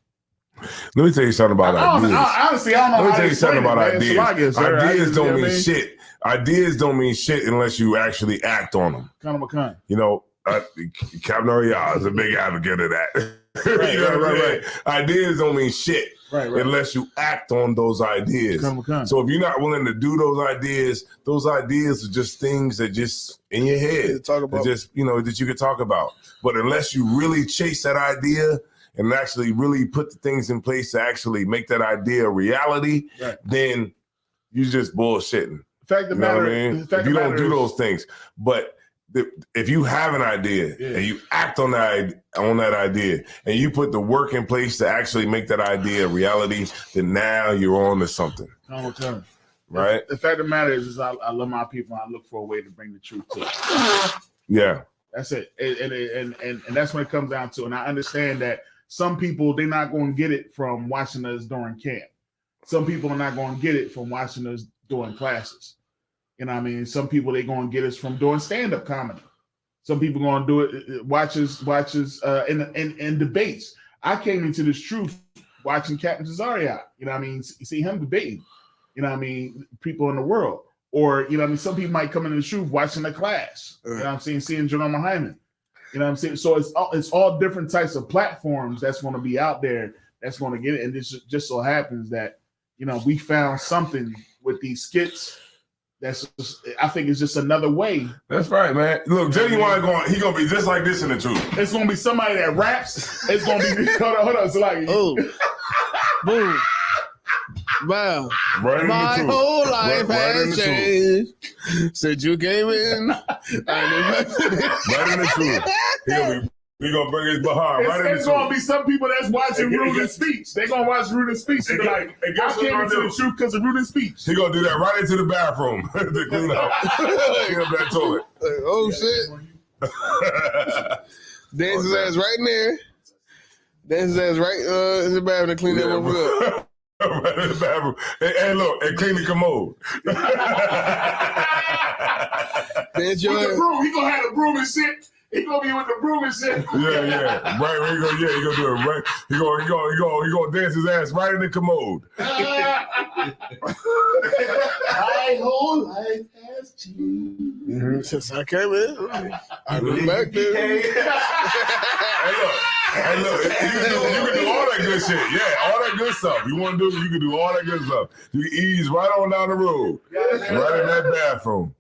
Let me tell you something about ideas. Honestly, I don't know. Let me tell you something about ideas. Ideas don't mean shit. shit. Ideas don't mean shit unless you actually act on them. Kind of a kind. Captain Ariel is a big advocate of that. Right. Ideas don't mean shit unless you act on those ideas. So if you're not willing to do those ideas are just things that just in your head. Talk about. Just that you could talk about. But unless you really chase that idea and actually really put the things in place to actually make that idea a reality, then you're just bullshitting. fact of the matter, if you don't do those things, but if you have an idea and you act on that idea and you put the work in place to actually make that idea a reality, then now you're on to something. Right? The fact of the matter is I love my people and I look for a way to bring the truth to it. Yeah. That's it. And that's when it comes down to. And I understand that some people, they're not going to get it from watching us during camp. Some people are not going to get it from watching us during classes. You know what I mean? Some people, they're going to get us from doing stand-up comedy. Some people going to do it, watch us in debates. I came into this truth watching Captain Cesario. You know what I mean? See him debating. You know what I mean? People in the world. Or, you know what I mean? Some people might come into the truth watching the class. You know what I'm saying? Seeing Jerome Hyman. You know what I'm saying? So it's all different types of platforms that's going to be out there that's going to get it. And this just so happens that, you know, we found something with these skits. That's just, I think it's just another way. That's right, man. Look, Genuine he's gonna be just like this in the truth. It's gonna be somebody that raps. It's gonna be hold on. So like, boom. Wow. Right. My whole life has changed since you came in. Right in the truth. He gonna bring his behind right in the truth. It's gonna be some people that's watching Ruden's speech. They're gonna watch Ruden's speech and be like, I came into the truth because of Ruden's speech. He gonna do that right into the bathroom to clean up. Clean up that toilet. Oh shit. Dance his ass right in there. Dance his ass right in the bathroom to clean that one up. Right in the bathroom. And look, and clean the commode. With the broom. He gonna have the broom and shit. He gonna be with the broom and shit. Yeah. Right. He gonna do it. Right. He gonna dance his ass right in the commode. My whole life has changed since I came in. I went back there. Hey, look, you can do all that good shit. Yeah, all that good stuff. You want to do, you can do all that good stuff. You can ease right on down the road, right in that bathroom.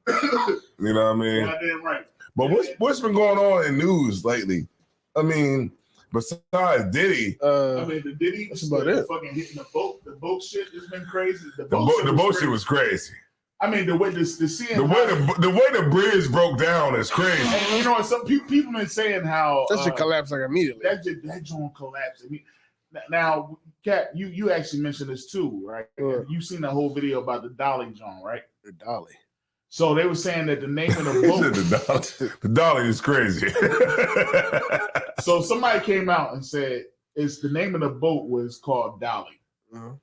You know what I mean? Goddamn right. But what's been going on in news lately? I mean, besides Diddy, the Diddy, that's about it. Fucking hitting the boat shit has been crazy. The boat shit was crazy. I mean, the way seeing the way the bridge broke down is crazy. And you know, some people been saying how that should collapse like immediately. That joint collapsed. I mean, now, Kat, you actually mentioned this too, right? You seen the whole video about the Dolly joint, right? The Dolly. So they were saying that the name of the boat, the Dolly is crazy. So somebody came out and said it's the name of the boat was called Dolly. Uh-huh.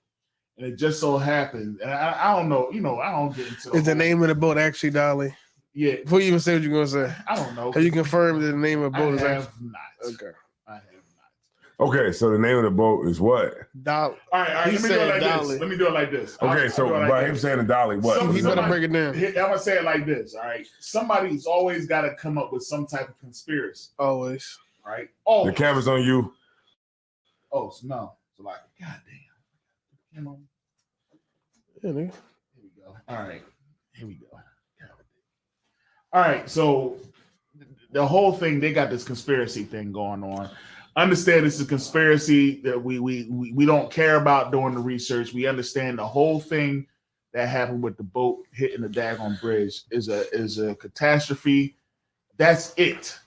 And it just so happened, and I don't know, you know, I don't get into Is the name of the boat actually Dolly? Yeah. Before you even say what you're gonna say. I don't know. Have you confirmed that the name of the boat is actually not. Okay. I have not. Okay, so the name of the boat is what? Dolly. All right, let me do it like this. Let me do it like this. Okay, so by him saying the Dolly, what? He better break it down. I'm gonna say it like this, all right? Somebody's always got to come up with some type of conspiracy. Always. Right? Oh, the camera's on you. Oh, so no. So like, goddamn. Come on. Yeah, nigga. Here we go. All right. Here we go. All right. So the whole thing, they got this conspiracy thing going on. Understand it's a conspiracy that we don't care about doing the research. We understand the whole thing that happened with the boat hitting the daggone bridge is a catastrophe. That's it.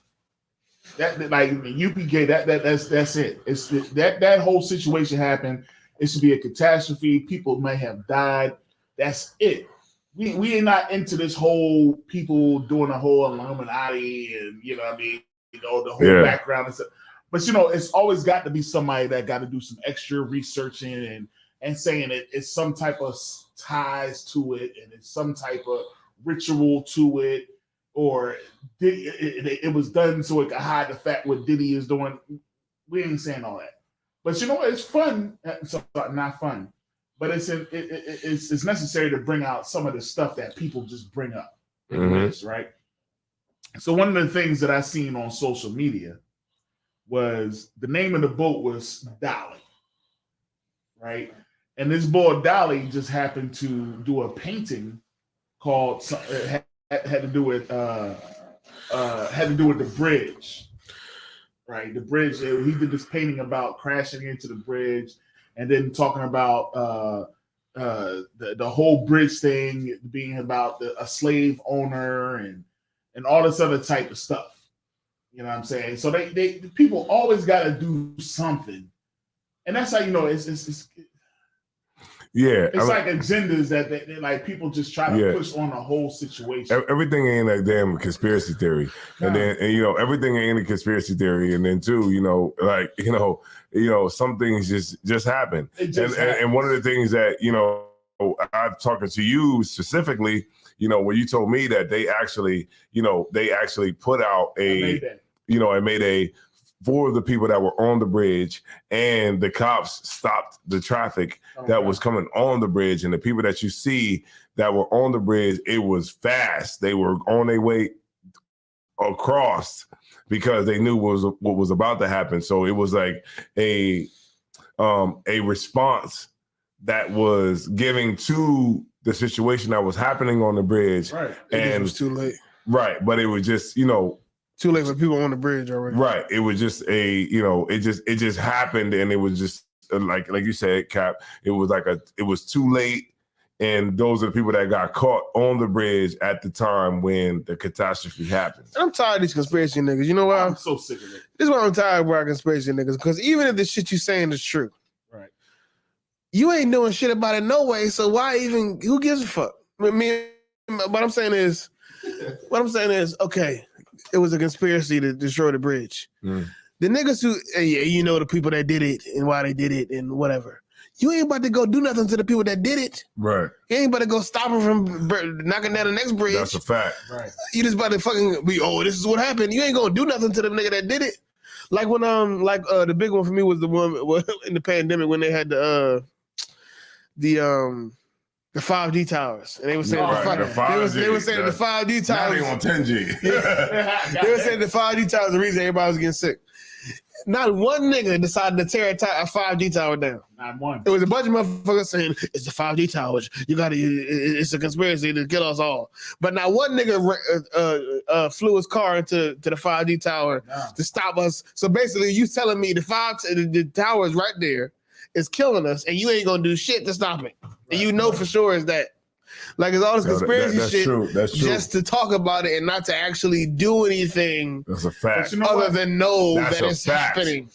That like UPK. That's it. It's that whole situation happened. It should be a catastrophe. People may have died. That's it. We are not into this whole people doing a whole Illuminati and you know what I mean, you know, the whole background and stuff. But you know, it's always got to be somebody that got to do some extra researching and saying it's some type of ties to it and it's some type of ritual to it, or it was done so it could hide the fact what Diddy is doing. We ain't saying all that. But you know what? It's fun. So not fun, but it's necessary to bring out some of the stuff that people just bring up, right? So one of the things that I seen on social media was the name of the boat was Dolly, right? And this boy Dolly just happened to do a painting called had to do with the bridge. Right, the bridge. He did this painting about crashing into the bridge, and then talking about the whole bridge thing being about a slave owner and all this other type of stuff. You know what I'm saying? So they people always got to do something, and that's how you know it's yeah. it's like agendas that they like people just try to push on the whole situation. Everything ain't a damn conspiracy theory, and then you know everything ain't a conspiracy theory, and then too you know like you know some things just happen, and one of the things that you know I'm talking to you specifically, you know when you told me that they actually put out I made a for the people that were on the bridge, and the cops stopped the traffic that was coming on the bridge, and the people that you see that were on the bridge, it was fast. They were on their way across because they knew what was about to happen. So it was like a response that was giving to the situation that was happening on the bridge. Right. And it was too late. Right. But it was just, too late for people on the bridge already. Right. It was just it just happened, and it was just like you said, Cap, it was too late. And those are the people that got caught on the bridge at the time when the catastrophe happened. And I'm tired of these conspiracy niggas. You know why? I'm so sick of it. This is why I'm tired of conspiracy niggas. Because even if the shit you saying is true, right? You ain't doing shit about it no way. So why even? Who gives a fuck? What I'm saying is, okay, it was a conspiracy to destroy the bridge. Mm. The niggas who, the people that did it and why they did it and whatever. You ain't about to go do nothing to the people that did it. Right. You ain't about to go stop them from knocking down the next bridge. That's a fact. Right. You just about to fucking be, this is what happened. You ain't gonna do nothing to the nigga that did it. Like when the big one for me was the one in the pandemic when they had the 5G towers, and they were saying they were saying the 5G towers. Now they on 10G. They were saying the 5G towers the reason everybody was getting sick. Not one nigga decided to tear a 5G tower down. Not one. It was a bunch of motherfuckers saying it's the 5G towers. It's a conspiracy to kill us all. But not one nigga flew his car into the 5G tower to stop us. So basically, you telling me the tower is right there, is killing us, and you ain't gonna do shit to stop it. Right. And you know for sure is that. Like it's all this conspiracy that's shit true. That's true. Just to talk about it and not to actually do anything. That's a fact. Other than know that it's happening.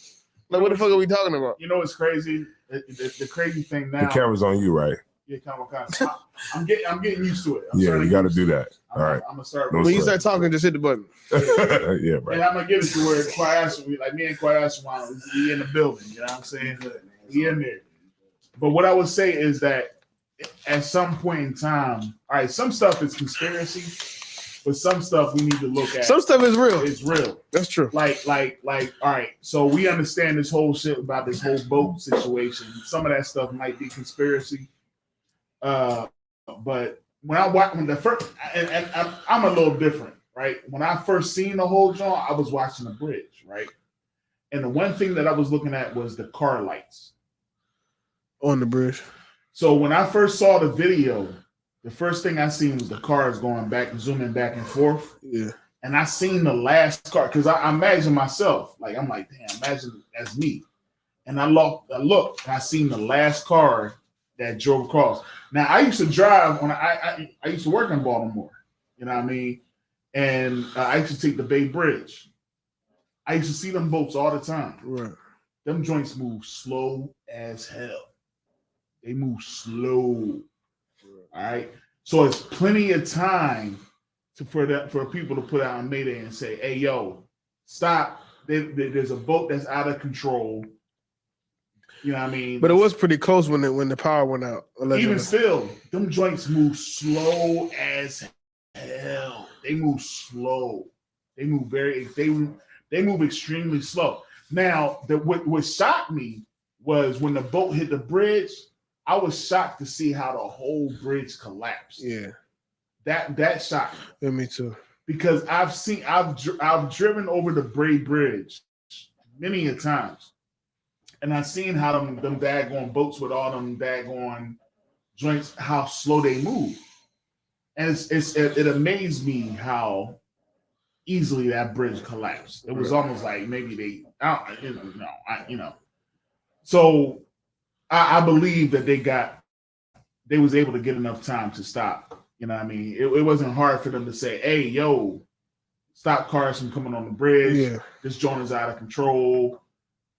Like what the fuck are we talking about? You know what's crazy? The crazy thing now. The camera's on you, right? Yeah, I'm getting used to it. You got to do that. All right. I'm gonna start. When you start talking, just hit the button. Yeah, right. And I'm gonna give it to where me and Kwayaswan, we in the building. You know what I'm saying? We in there. But what I would say is that at some point in time, all right, some stuff is conspiracy, but some stuff we need to look at. Some stuff is real. It's real. That's true. Like, all right. So we understand this whole shit about this whole boat situation. Some of that stuff might be conspiracy. But when I'm a little different, right? When I first seen the whole joint, I was watching the bridge, right? And the one thing that I was looking at was the car lights on the bridge. So when I first saw the video, the first thing I seen was the cars going back, zooming back and forth. Yeah. And I seen the last car because I imagine myself, like I'm like, damn, imagine that's me. And I looked, and I seen the last car that drove across. Now I used to drive when I used to work in Baltimore, you know what I mean? And I used to take the Bay Bridge. I used to see them boats all the time. Right. Them joints move slow as hell. They move slow. All right. So it's plenty of time for people to put out a mayday and say, hey, yo, stop. There's a boat that's out of control. You know what I mean? But it was pretty close when the power went out. Allegedly. Even still, them joints move slow as hell. They move slow. They move they move extremely slow. Now, what shocked me was when the boat hit the bridge, I was shocked to see how the whole bridge collapsed. Yeah. That shocked me. Yeah, me too. Because I've driven over the Bray Bridge many a times. And I've seen how them daggone boats with all them daggone joints, how slow they move. And it amazed me how easily that bridge collapsed. It was almost like maybe So I believe that they got they was able to get enough time to stop. You know what I mean? It wasn't hard for them to say, hey, yo, stop cars from coming on the bridge. Yeah. This joint is out of control.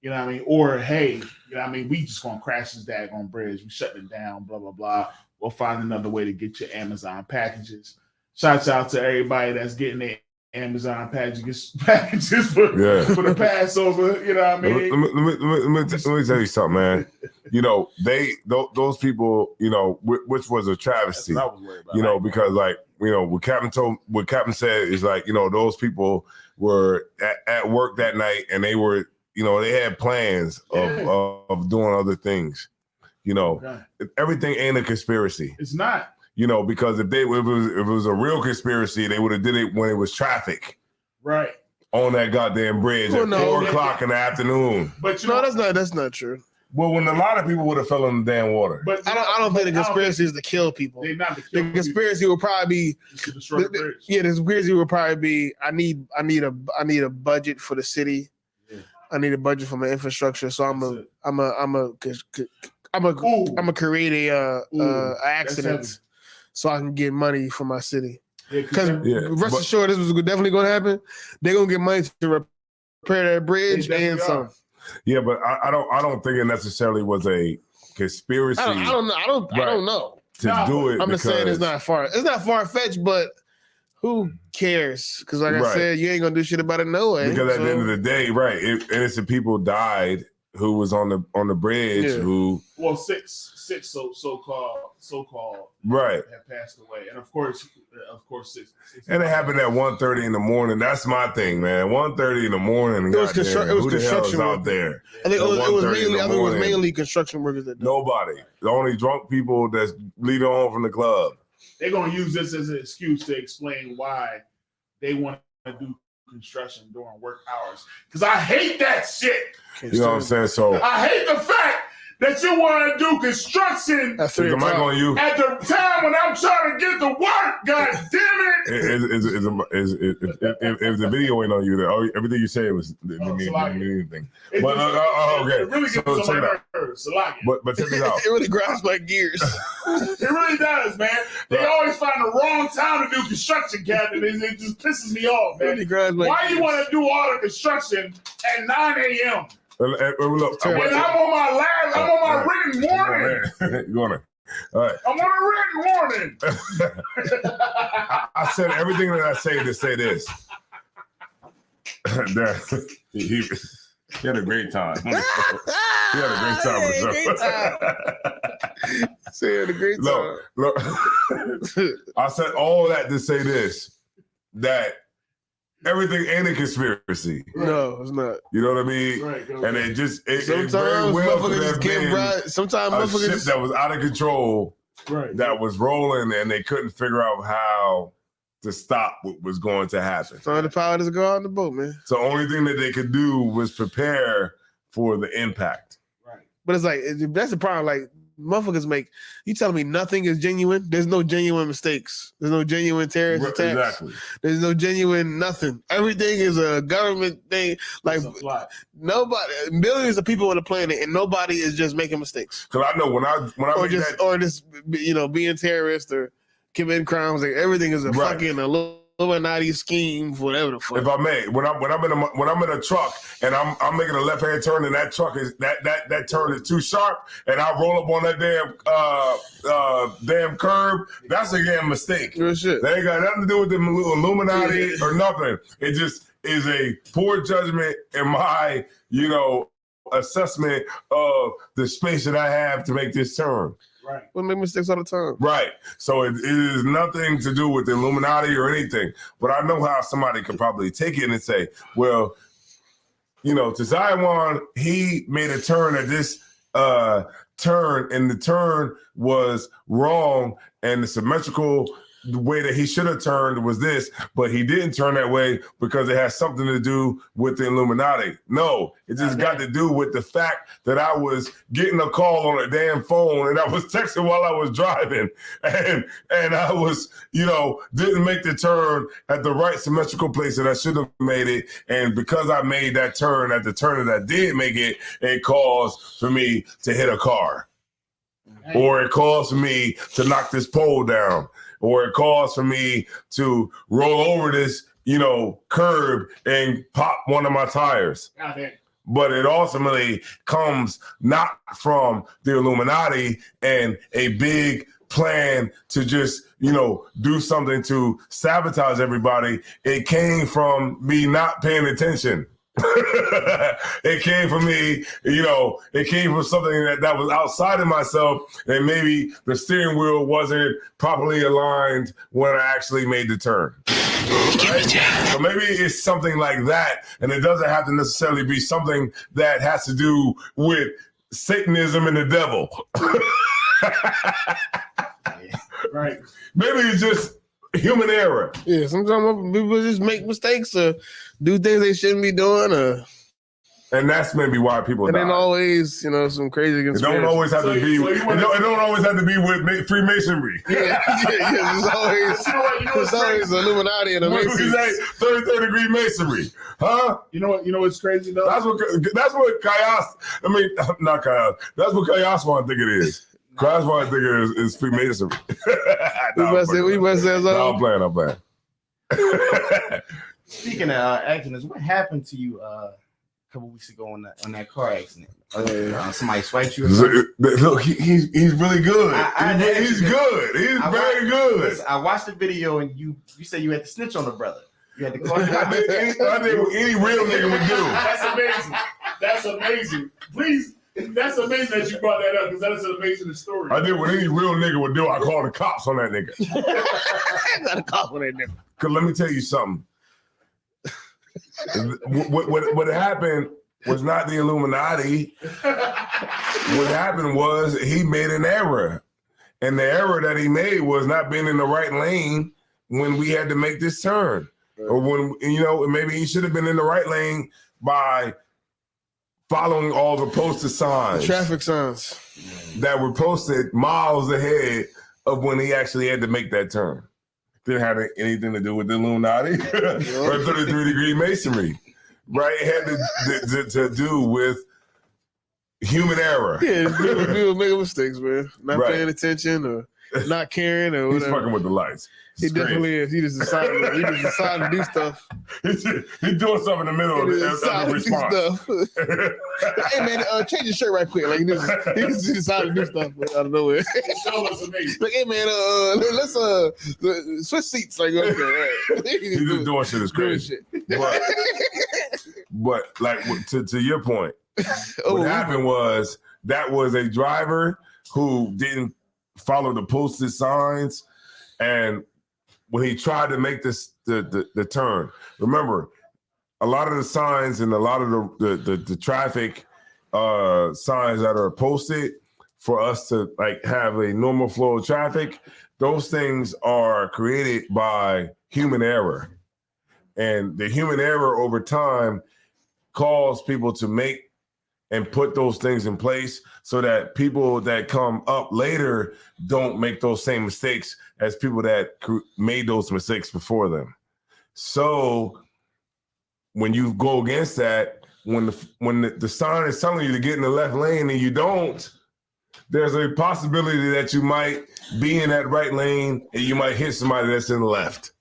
You know what I mean? Or, hey, you know what I mean? We just going to crash this daggone bridge. We shutting it down, blah, blah, blah. We'll find another way to get your Amazon packages. Shouts out to everybody that's getting their Amazon packages for the Passover. You know what I mean? Let me tell you something, man. You know, those people, you know, which was a travesty. That's what I was worried about. You know, because like, you know, what Captain said is like, you know, those people were at work that night and they were, you know, they had plans of doing other things. You know, everything ain't a conspiracy. It's not. You know, because if it was a real conspiracy, they would have did it when it was traffic. Right. On that goddamn bridge at 4 o'clock in the afternoon. But that's not true. Well, when a lot of people would have fell in the damn water. But I don't think the conspiracy is to kill people. They're not to kill the conspiracy will probably be to destroy the bridge. Yeah, the conspiracy will probably be I need a budget for the city. Yeah. I need a budget for my infrastructure. So I'm a create a accident so I can get money for my city. Because rest assured, this was definitely going to happen. They're going to get money to repair that bridge and some. Yeah, but I don't think it necessarily was a conspiracy. I don't know to do it. I'm just saying it's not far fetched, but who cares? Because like I said, you ain't gonna do shit about it no way. Because at the end of the day, innocent people died who was on the bridge who six so-called right have passed away, and of course six and it happened at 1:30 in the morning. That's my thing, man. 1:30 in the morning. It was construction out there. I think it was mainly construction workers that did. Nobody. The only drunk people that's leading on from the club. They're gonna use this as an excuse to explain why they want to do construction during work hours. Because I hate that shit. You know what I'm saying? So I hate the fact that you want to do construction at the time when I'm trying to get to work. God damn it! If the video ain't on you, everything you say was didn't mean anything. But okay, it really gets on my nerves. But check this out. It really grinds my gears. It really does, man. They always find the wrong time to do construction, Captain. It just pisses me off, man. Why you want to do all the construction at 9 a.m.? Look, I'm on my written warning. Go on. All right. I'm on a written warning. I said everything that I say to say this. He had a great time. He had a great time with He had a great time. Look. I said all that to say this, that everything ain't a conspiracy. No, it's not. You know what I mean? Right, and it sometimes very well motherfuckers can't sometimes a ship that was out of control, that was rolling, and they couldn't figure out how to stop what was going to happen. So the power doesn't go out in the boat, man. So the only thing that they could do was prepare for the impact. Right. But it's like that's the problem. Like motherfuckers you telling me nothing is genuine? There's no genuine mistakes. There's no genuine terrorist attacks. Exactly. There's no genuine nothing. Everything is a government thing. Like nobody, millions of people on the planet, and nobody is just making mistakes. Because I know when I or just being terrorist or committing crimes. Like everything is a fucking Illuminati scheme, whatever the fuck. If I may, when I'm in a truck and I'm making a left hand turn and that truck is that turn is too sharp and I roll up on that damn curb, that's a damn mistake. Real shit. They ain't got nothing to do with the Illuminati or nothing. It just is a poor judgment in my assessment of the space that I have to make this turn. Right. We make mistakes all the time. Right. So it is nothing to do with the Illuminati or anything. But I know how somebody could probably take it and say, well, to Zion, he made a turn at this turn, and the turn was wrong, and the symmetrical the way that he should have turned was this, but he didn't turn that way because it has something to do with the Illuminati. No, it just got to do with the fact that I was getting a call on a damn phone and I was texting while I was driving, and I was, didn't make the turn at the right symmetrical place that I should have made it. And because I made that turn at the turn that I did make it, it caused for me to hit a car. or it calls for me to knock this pole down, or it calls for me to roll over this, curb and pop one of my tires. But it ultimately comes not from the Illuminati and a big plan to just, do something to sabotage everybody. It came from me not paying attention. It came from me, it came from something that was outside of myself, and maybe the steering wheel wasn't properly aligned when I actually made the turn. Right? So maybe it's something like that, and it doesn't have to necessarily be something that has to do with Satanism and the devil. Right. Maybe it's just human error. Yeah, sometimes people just make mistakes or do things they shouldn't be doing, and that's maybe why people. And die. then always, some crazy conspiracy. It don't always have to be. It don't always have to be with Freemasonry. Yeah. It's always Illuminati and the Masons. 33rd degree Masonry, huh? You know what's crazy though? That's what Kayas. Not Kayas. That's what Kayas want to think it is. Kayas want to think it is Freemasonry. I'm playing. Speaking of accidents, what happened to you a couple weeks ago on that car accident? Somebody swiped you? Look, he's really good. He's good. He's very good. Listen, I watched the video and you said you had to snitch on the brother. You had to call him. I did what any real nigga would do. That's amazing. Please. That's amazing that you brought that up because that is an amazing story. I did what any real nigga would do. I called the cops on that nigga. I got a cop on that nigga. Cause let me tell you something. What happened was not the Illuminati. What happened was he made an error, and the error that he made was not being in the right lane when we had to make this turn, or when maybe he should have been in the right lane by following all the posted signs, traffic signs that were posted miles ahead of when he actually had to make that turn. Didn't have anything to do with the Illuminati or 33 degree Masonry, right? It had to do with human error. Yeah, people making mistakes, man. Not paying attention or not caring or whatever. He's fucking with the lights. He definitely is. He just decided to do stuff. He's doing something in the middle of the response. Hey man, change your shirt right quick. Like he just decided to do stuff out of nowhere. Like, hey man, let's switch seats. Like, okay, right. He's just doing shit is crazy. But like to your point, what happened was that was a driver who didn't follow the posted signs, and when he tried to make the turn, remember, a lot of the signs and a lot of the traffic signs that are posted for us to like have a normal flow of traffic, those things are created by human error. And the human error over time calls people to make and put those things in place so that people that come up later don't make those same mistakes as people that made those mistakes before them. So when you go against that, when the sign is telling you to get in the left lane and you don't, there's a possibility that you might be in that right lane and you might hit somebody that's in the left.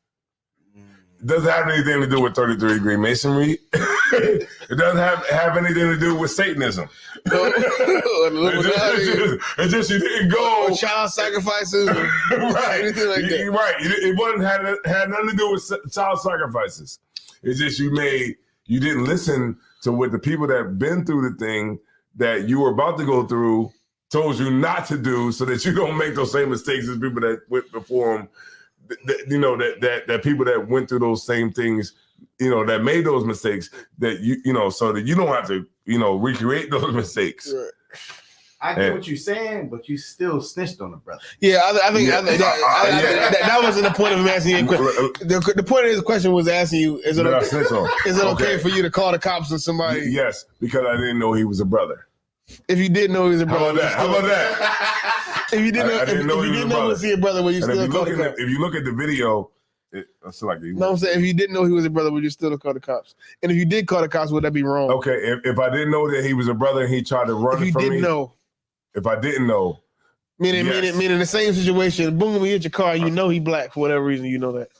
It doesn't have anything to do with 33 degree Masonry. It doesn't have anything to do with Satanism. It's just you didn't go or child sacrifices, or right? Anything like that. Right. It wasn't had nothing to do with child sacrifices. It's just you didn't listen to what the people that been through the thing that you were about to go through told you not to do, so that you don't make those same mistakes as people that went before them. That people that went through those same things, that made those mistakes, that so that you don't have to, recreate those mistakes. Right. I get what you're saying, but you still snitched on the brother. Yeah, I think that wasn't the point of him asking you a question. The point of his question was asking you, is it okay for you to call the cops on somebody? Yes, because I didn't know he was a brother. If you didn't know he was a brother. How about that? If you didn't know he was a brother, would you still call the cops? If you look at the video, it's like I'm saying, if you didn't know he was a brother, would you still call the cops? And if you did call the cops, would that be wrong? Okay, if I didn't know that he was a brother and he tried to run from me. If I didn't know, Meaning the same situation. Boom, he hit your car. You know he black for whatever reason. You know that.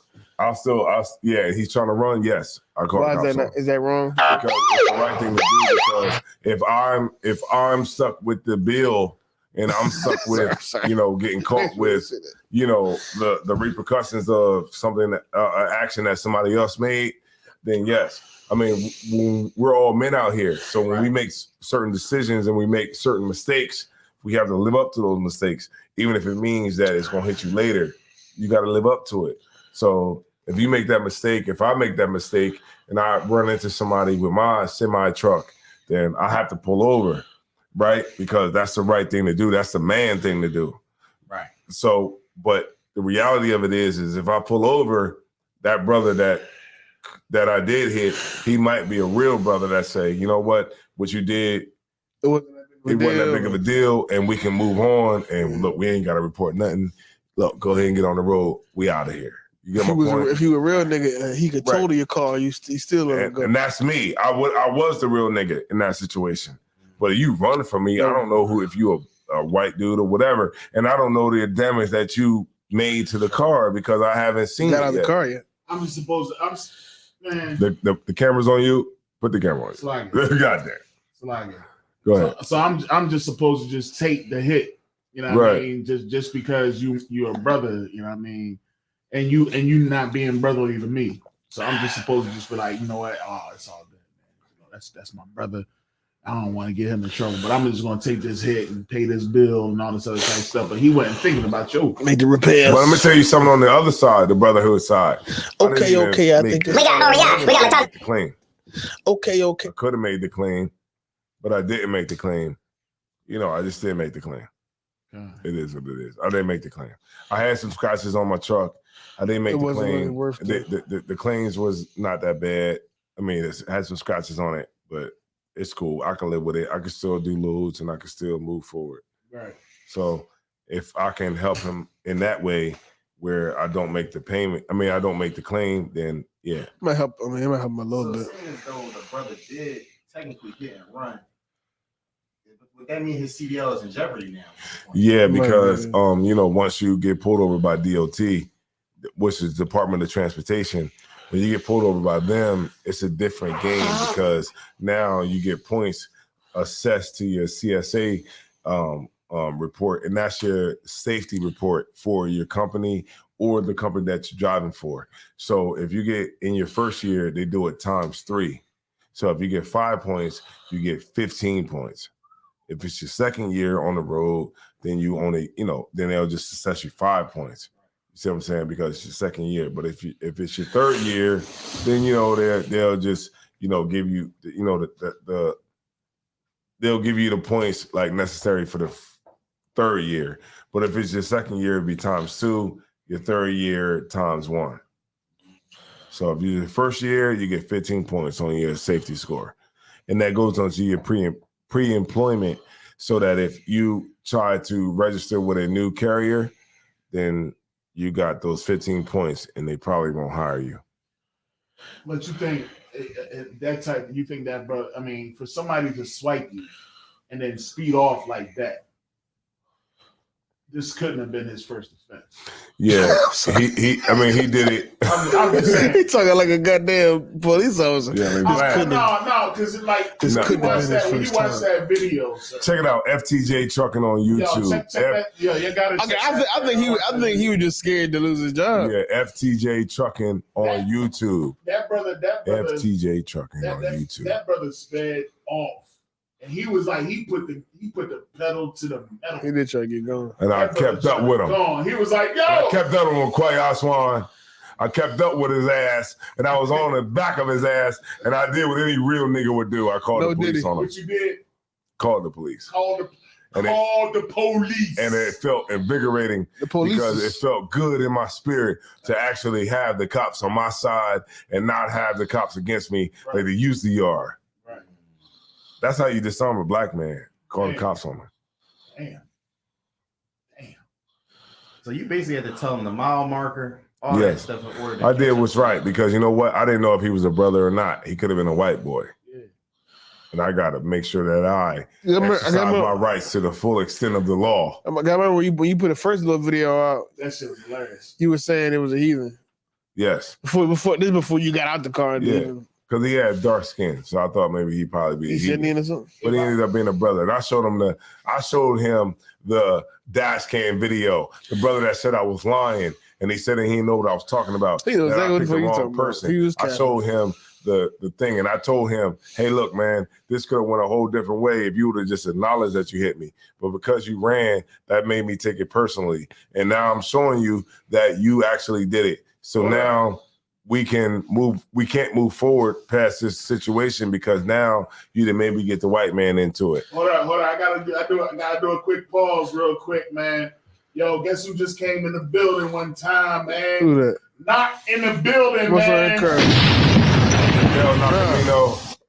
He's trying to run. Yes, I call. Why is that? Is that wrong? Because it's the right thing to do. Because if I'm stuck with the bill and I'm stuck with getting caught with the repercussions of something action that somebody else made, then yes. I mean, we're all men out here. So when we make certain decisions and we make certain mistakes, we have to live up to those mistakes, even if it means that it's going to hit you later. You got to live up to it. So if you make that mistake, if I make that mistake and I run into somebody with my semi truck, then I have to pull over, right? Because that's the right thing to do. That's the man thing to do. Right. So, but the reality of it is if I pull over, that brother that I did hit, he might be a real brother that say, you know what you did, it wasn't that big of a deal, and we can move on. And look, we ain't got to report nothing. Look, go ahead and get on the road. We out of here. You get my point? If you were a real nigga, he could total your car. You still let him go. And that's me. I was the real nigga in that situation. But if you run from me, I don't know if you a white dude or whatever, and I don't know the damage that you made to the car because I haven't seen it out of the car yet. I'm just supposed to. Man. The camera's on you. Put the camera on you. Goddamn. Go ahead. So I'm just supposed to just take the hit. You know what I mean? Just because you're a brother, you know what I mean? And you not being brotherly to me. So I'm just supposed to just be like, you know what? Oh, it's all good, man. That's my brother. I don't want to get him in trouble, but I'm just gonna take this hit and pay this bill and all this other type of stuff. But he wasn't thinking about you. Make the repairs. Well, let me tell you something on the other side, the brotherhood side. Okay. I think we got the claim. Okay. I could have made the claim, but I didn't make the claim. I just didn't make the claim. It is what it is. I didn't make the claim. I had some scratches on my truck. I didn't make the claim. Really worth the claims was not that bad. I mean, it had some scratches on it, but it's cool. I can live with it. I can still do loads and I can still move forward. Right. So if I can help him in that way where I don't make the payment, I don't make the claim, then yeah. It might help. It might help him a little bit. Seeing as though the brother did technically hit and run, would that mean his CDL is in jeopardy now? Yeah, because once you get pulled over by DOT, which is Department of Transportation, when you get pulled over by them, it's a different game because now you get points assessed to your CSA report, and that's your safety report for your company or the company that you're driving for. So if you get in your first year, they do it times 3. So if you get 5 points, you get 15 points. If it's your second year on the road, then you only, then they'll just assess you 5 points. You see what I'm saying? Because it's your second year. But if it's your third year, then they'll just give you they'll give you the points like necessary for the third year. But if it's your second year, it'd be times 2. Your third year times 1. So if you're the first year, you get 15 points on your safety score, and that goes on to your pre-employment, so that if you try to register with a new carrier, then you got those 15 points and they probably won't hire you. But you think that, bro, for somebody to swipe you and then speed off like that, this couldn't have been his first offense. Yeah, he did it. I'm just saying. He talking like a goddamn police officer. Yeah, no, because when you watch that video, sir. Check it out, FTJ Trucking on YouTube. Check that. Yeah, you got to. Okay, I think he was just scared to lose his job. Yeah, FTJ Trucking on YouTube. That brother, FTJ Trucking on YouTube. That brother sped off. And he was like, he put the pedal to the metal. He did try to get going. And I kept up with him. He was like, yo. I kept up with him, Kwai Aswan. I kept up with his ass, and I was on the back of his ass, and I did what any real nigga would do. I called the police on him. What you did? Called the police. Called the police. And it felt invigorating because it felt good in my spirit to actually have the cops on my side and not have the cops against me like they usually are. That's how you disarm a black man, calling cops on him. Damn. So you basically had to tell him the mile marker, all that stuff in order to I did what's right because you know what? I didn't know if he was a brother or not. He could have been a white boy. Yeah. and I got to make sure that I remember- exercise my rights to the full extent of the law. I remember when you put the first little video out, That shit was hilarious. you were saying it was a heathen. Yes. Before you got out the car. Yeah. Because he had dark skin, so I thought maybe he'd probably be a He heathen. or something. But he ended up being a brother. And I showed him the dash cam video. The brother that said I was lying, and he said that he didn't know what I was talking about. He knows That I exactly picked what the you're wrong talking about. person. He was I showed him the thing, and I told him, hey, look, man, this could have went a whole different way if you would have just acknowledged that you hit me. But because you ran, that made me take it personally. And now I'm showing you that you actually did it. So now we can't move forward past this situation because now you didn't maybe get the white man into it. Hold on. I gotta do a quick pause real quick, man. Yo, guess who just came in the building one time, man? Who that? Not in the building, What's man.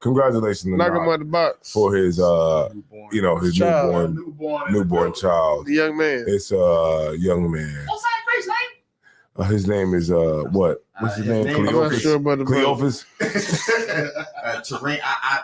Congratulations, Knock him out the box for his his Child. newborn child. The young man. It's a young man. What's that face name? His name is what? What's his name? I'm not sure about the Cleophas. Terrain.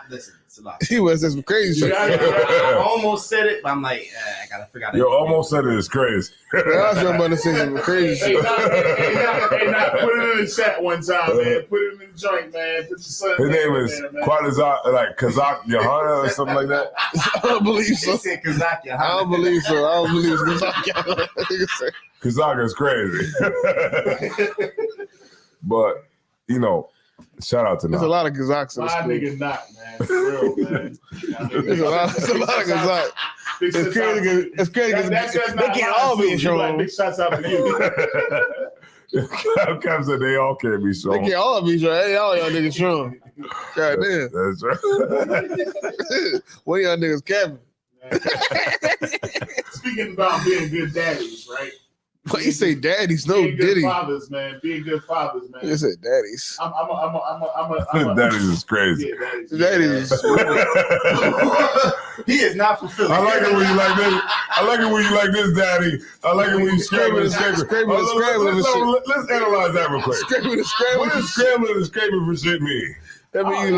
Listen, it's a lot. He was some crazy shit. I almost said it, but I'm like, I gotta figure out. You almost said it is crazy. I was about to say some crazy Hey, shit. put it in the chat one time, man. Put it in the joint, man. Put your son. His name is Kazak Johanna or something like that. I don't believe so. He said Kazaki. I don't believe so. I don't believe so. Kazak is crazy. But shout out to There's a Knock. lot of Kazakhs in the My school. nigga not, man. For real, man. There's a lot of Kazakhs. It's crazy. It's crazy because they can't all be in show. Big shots out to you. Cam said they all can't be They strong. can't all be show. Hey, all y'all niggas strong. God damn. That's right. What y'all niggas capping? Speaking about being good daddies, right? Why you say daddies? No, Being good Diddy. fathers, man. Being good fathers, man. You said daddies. I'm a Daddies is crazy. yeah, daddies. Daddies. He is not fulfilling. I like it when you like this. I like it when you like this, Daddy. I like it when you scrambling and scraping. Scraping and scrambling and shit. Let's analyze that real quick. Scraping and What scrambling. does scrambling and scraping for shit mean? That mean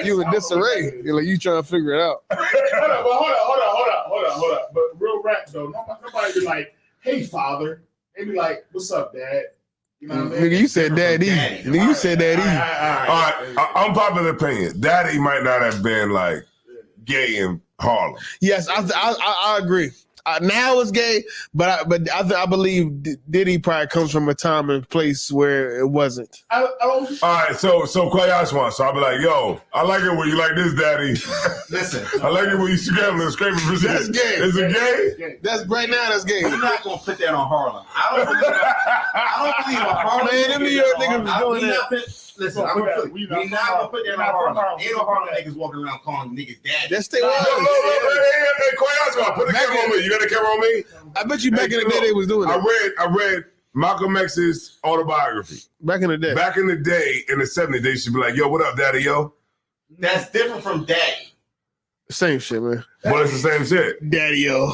you in disarray. You're like you trying to figure it out. Hold up. But real rap though, nobody be like, "Hey, father." They be like, "What's up, dad?" You know what I mean? Nigga, you said daddy. Nigga, you said daddy. All right, unpopular opinion. Daddy might not have been like gay in Harlem. Yes, I agree. Now it's gay, but I believe Diddy probably comes from a time and place where it wasn't. I don't. All right, so Kwayash wants. So I'll be like, yo, I like it when you like this, Daddy. Listen, I like it when you scrambling and scraping for shit. That's gay. Is it gay? That's right now. That's gay. we're not gonna put that on Harlem. I don't believe on Harlem. Man, them New York niggas was doing that. Listen, we not gonna put that on Harlem. Ain't no Harlem niggas walking around calling niggas daddy. That's they No, was. hey, Kwayash, put the camera on me. You got the camera on me? I bet you back in the day they was doing I that. read Malcolm X's autobiography. Back in the day. Back in the day, in the 70s, they should be like, yo, what up, Daddy, yo? That's different from daddy. Same shit, man. But it's the same shit. Daddy, yo.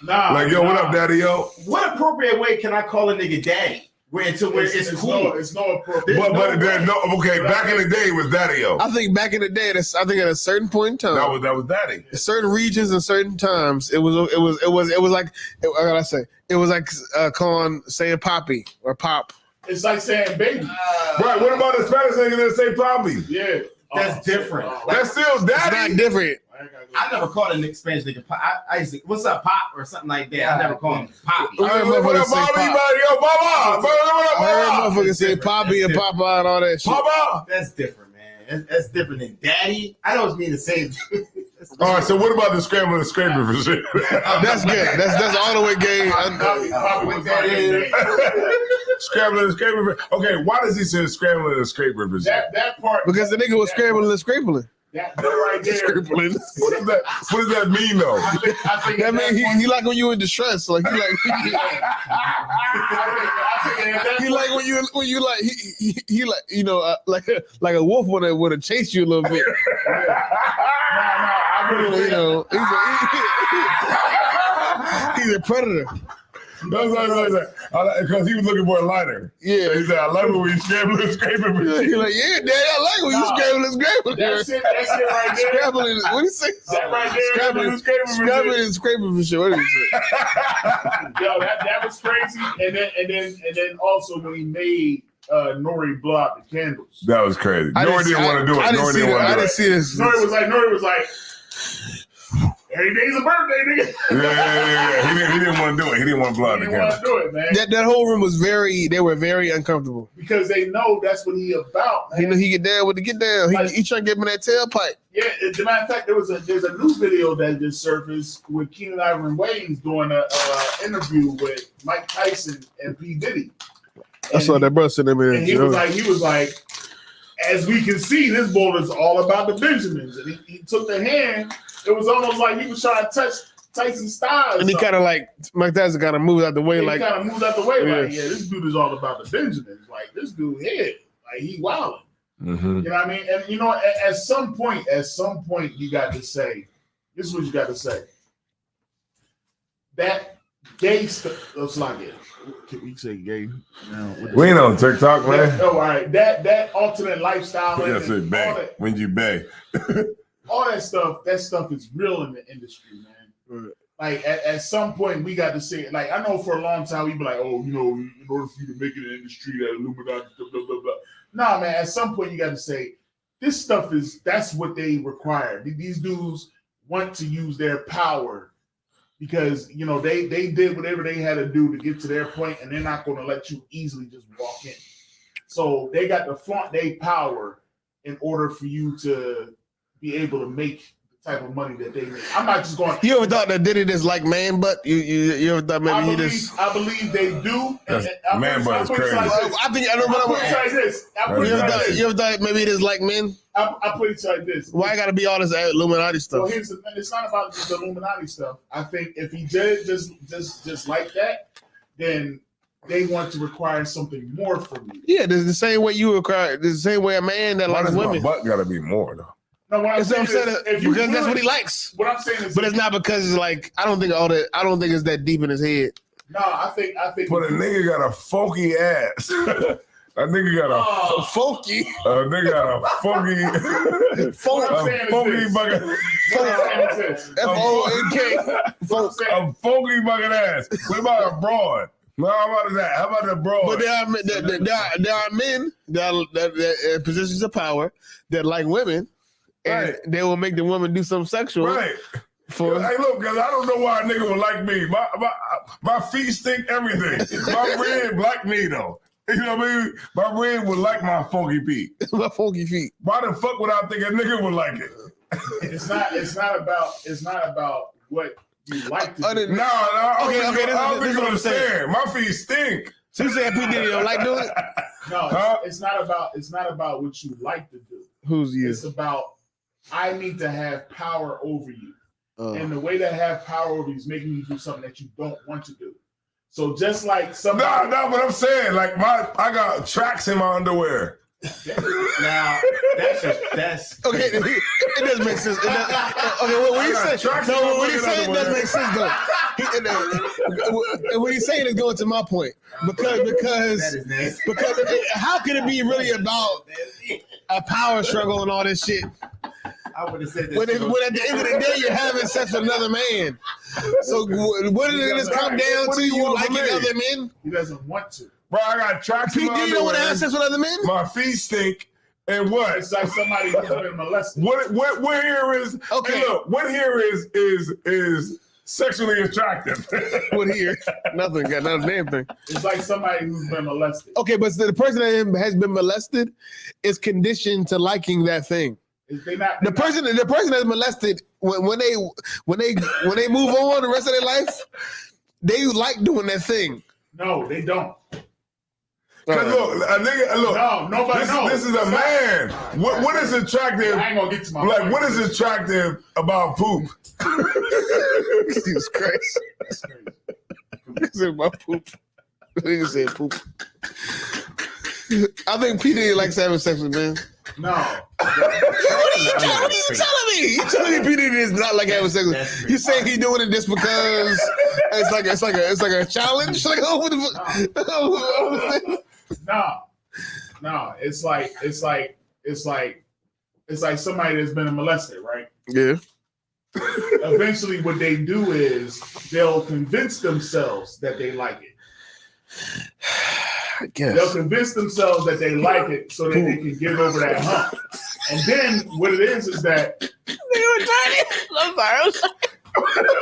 Nah, Like, yo, what up, Daddy, yo? What appropriate way can I call a nigga daddy? Where it's cool. It's no appropriate. But there's no, okay, back in the day, it was Daddy, yo. I think back in the day, I think at a certain point in time, That was Daddy. certain regions and certain times, it was like what gotta I say? It was like saying poppy or pop. It's like saying baby. Right, what about the Spanish nigga that say Poppy? Yeah, That's different. That's still It's Daddy. not different. I never called a Spanish nigga pop. I used to, what's up, pop, or something like that. I never called him poppy. I heard What up, motherfuckers say Bobby? pop. Yo, Baba. I heard Baba. motherfuckers say poppy and papa and all that shit. Baba. That's different, man. That's different than daddy. I know it's mean the same. All right, so what about the scrambling and scraping for shit? That's good. That's all the way gay. Scrambling and scraping for, okay, why does he say scrambling and scraping for shit? that part Because the nigga was scrambling and scraping. that right there. Scraping. What does that mean, though? I think That mean he like when you in distress. Like he like he like when you like he like like a wolf would have chased you a little bit. He's a predator. Because he was looking for a lighter. Yeah. He said, I love it when you scrambling and scraping for shit. He's like, yeah, Daddy, I like when you scrambling and scraping. That's it right there. Scrambling. What do you say? That right there. Scrambling and scraping for shit. Scrambling and scraping for shit. What did he say? Yo, that was crazy. And then also when he made Nori blow out the candles. That was crazy. Nori didn't want to do it. Nori didn't see this. Nori was like, every day's a birthday, nigga. Yeah. He didn't want to do it. He didn't want to blow out the He didn't want to candle. do it, man. That whole room was they were very uncomfortable. Because they know that's what he about, man. He knew he get down with the get down. Like- He trying to get him in that tailpipe. Yeah, as a matter of fact, there's a news video that just surfaced with Keenan Ivory Wayans doing a interview with Mike Tyson and P. Diddy. I saw that brother sitting there. And he was like, as we can see, this bowl is all about the Benjamins. And he took the hand. It was almost like he was trying to touch Tyson's style. And he kind of like, Mike Tyson kind of moved out the way. He Like, kind of moved out the way. Like, Yeah. yeah, this dude is all about the Benjamins. Like, this dude here, like, he wilding. Mm-hmm. You know what I mean? And, you know, at some point, you got to say, this is what you got to say. That gay stuff, it's like it. Can we say gay? No, We ain't on TikTok, man. Oh, all right. That alternate lifestyle. Yes, and it bang. When you bang. all that stuff is real in the industry, man. Right. Like at some point we got to say, like, I know for a long time we be like, oh, you know, in order for you to make it in the industry, that Illuminati, blah, blah, blah, blah. Nah, man, at some point you got to say, this stuff that's what they require. These dudes want to use their power because, you know, they did whatever they had to do to get to their point, and they're not going to let you easily just walk in. So they got to flaunt their power in order for you to be able to make the type of money that they make. I'm not just going. you ever thought that Diddy just like man butt? You ever thought maybe I believe they do. Man butt is crazy. I think I know what put it like this. You ever thought maybe he just like men? I put it like this. Why got to be all this Illuminati Well, stuff? here's the thing. It's not about just the Illuminati stuff. I think if he did just like that, then they want to require something more from you. Yeah, there's the same way you require. There's the same way a man that Why likes does my women. butt got to be more, though? No, what I'm That's what saying I'm is, saying. if you Because that's really- what he likes. What I'm saying is, But it's not because it's like I don't think it's that deep in his head. no. I think. But a nigga got a funky ass. A nigga got a Funky. a nigga got a funky What I'm saying is funky this. bucket. What I'm saying is this. FONK. What I'm saying- A funky bucket ass. What about a broad? No, how about that? How about a broad? But there are men that in positions of power that like women, and Right. they will make the woman do something sexual Right. for. Hey, look, because I don't know why a nigga would like me. My feet stink everything. My rib like me, though. You know what I mean? My rib would like my funky feet. My funky feet. Why the fuck would I think a nigga would like it? It's not about what you like to do. No, Okay, I don't this think is what I'm understand. My feet stink. So you saying P. Diddy don't like doing it? No, Huh? it's not about what you like to do. Who's you? It's about I need to have power over you. Uh, And the way that I have power over you is making you do something that you don't want to do. So just like No, somebody but I'm saying, like, I got tracks in my underwear. Now that's okay, it does make sense. Okay, what he's saying, no, what he's saying does make sense though. What he's saying is going to my point because that is nasty. because how can it be really about a power struggle and all this shit I would have said this. when at the end of the day you're having sex with another man? So what did this come down What do to? you You want from liking me? other men? he doesn't want to. Bro, I got tracks in P. my Diddy don't want to underwear. have sex with other men? My feet stink. And what? It's like somebody who's been molested. What here is Okay. Hey, look, what here is sexually attractive. What here? Nothing. Got not a damn thing. It's like somebody who's been molested. Okay, but the person that has been molested is conditioned to liking that thing. They not The person that's molested when they move on the rest of their life, they like doing that thing. No, they don't. Cause look, a nigga, look. No, nobody knows. This is a man. What is attractive? I ain't gonna get to my Like, point. what is attractive about poop? Jesus Christ! He said my poop. He said poop. I think P. Diddy likes having sex with men. No. What are you telling me? You telling me P. Diddy is not like having sex? You saying he doing it just because it's like a challenge? Like, oh, what the fuck? No. It's like somebody that's been molested, right? Yeah. Eventually, what they do is they'll convince themselves that they like it. I guess. They'll convince themselves that they like it so that they can get over that hump. And then what it is that they were trying. I'm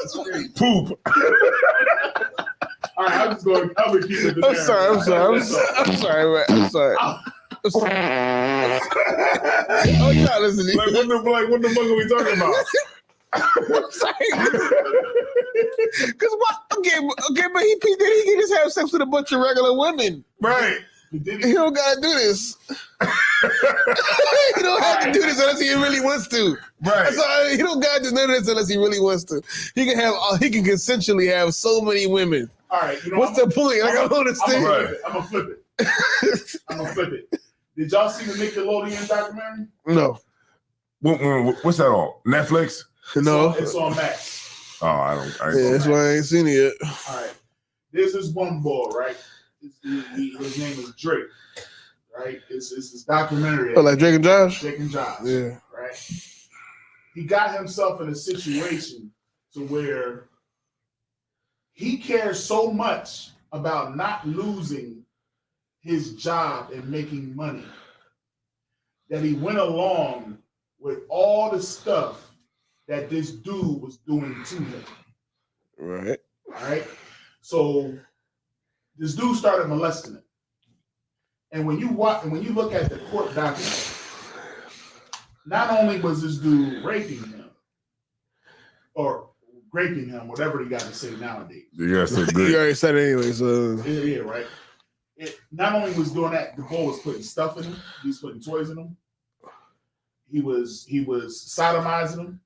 sorry. Poop. All right, I'm going to keep it. I'm sorry, man. I'm sorry. I'm trying to listen to you. What the fuck are we talking about? I'm sorry. Because what? Okay, but he can just have sex with a bunch of regular women. Right. He don't gotta do this. He don't have to do this unless he really wants to. Right. He don't gotta do none of this unless he really wants to. He can consensually have so many women. All right. What's the point? Like, I don't understand. I'm gonna flip it. Did y'all see the Nickelodeon documentary? No. What's that on? Netflix? No. It's on Max. Oh, I ain't That's why I ain't seen it yet. All right. There's this one boy, right? His name is Drake, right? It's this documentary. Oh, like Drake and Josh? Drake and Josh. Yeah. Right? He got himself in a situation to where he cares so much about not losing his job and making money that he went along with all the stuff that this dude was doing to him. Right. All right. So this dude started molesting him. And when you look at the court document, not only was this dude raping him or graping him, whatever you got to say nowadays. Yeah, so good. You already said it anyway, so Yeah, right. It not only was doing that, the boy was putting stuff in him. He was putting toys in him. He was sodomizing him.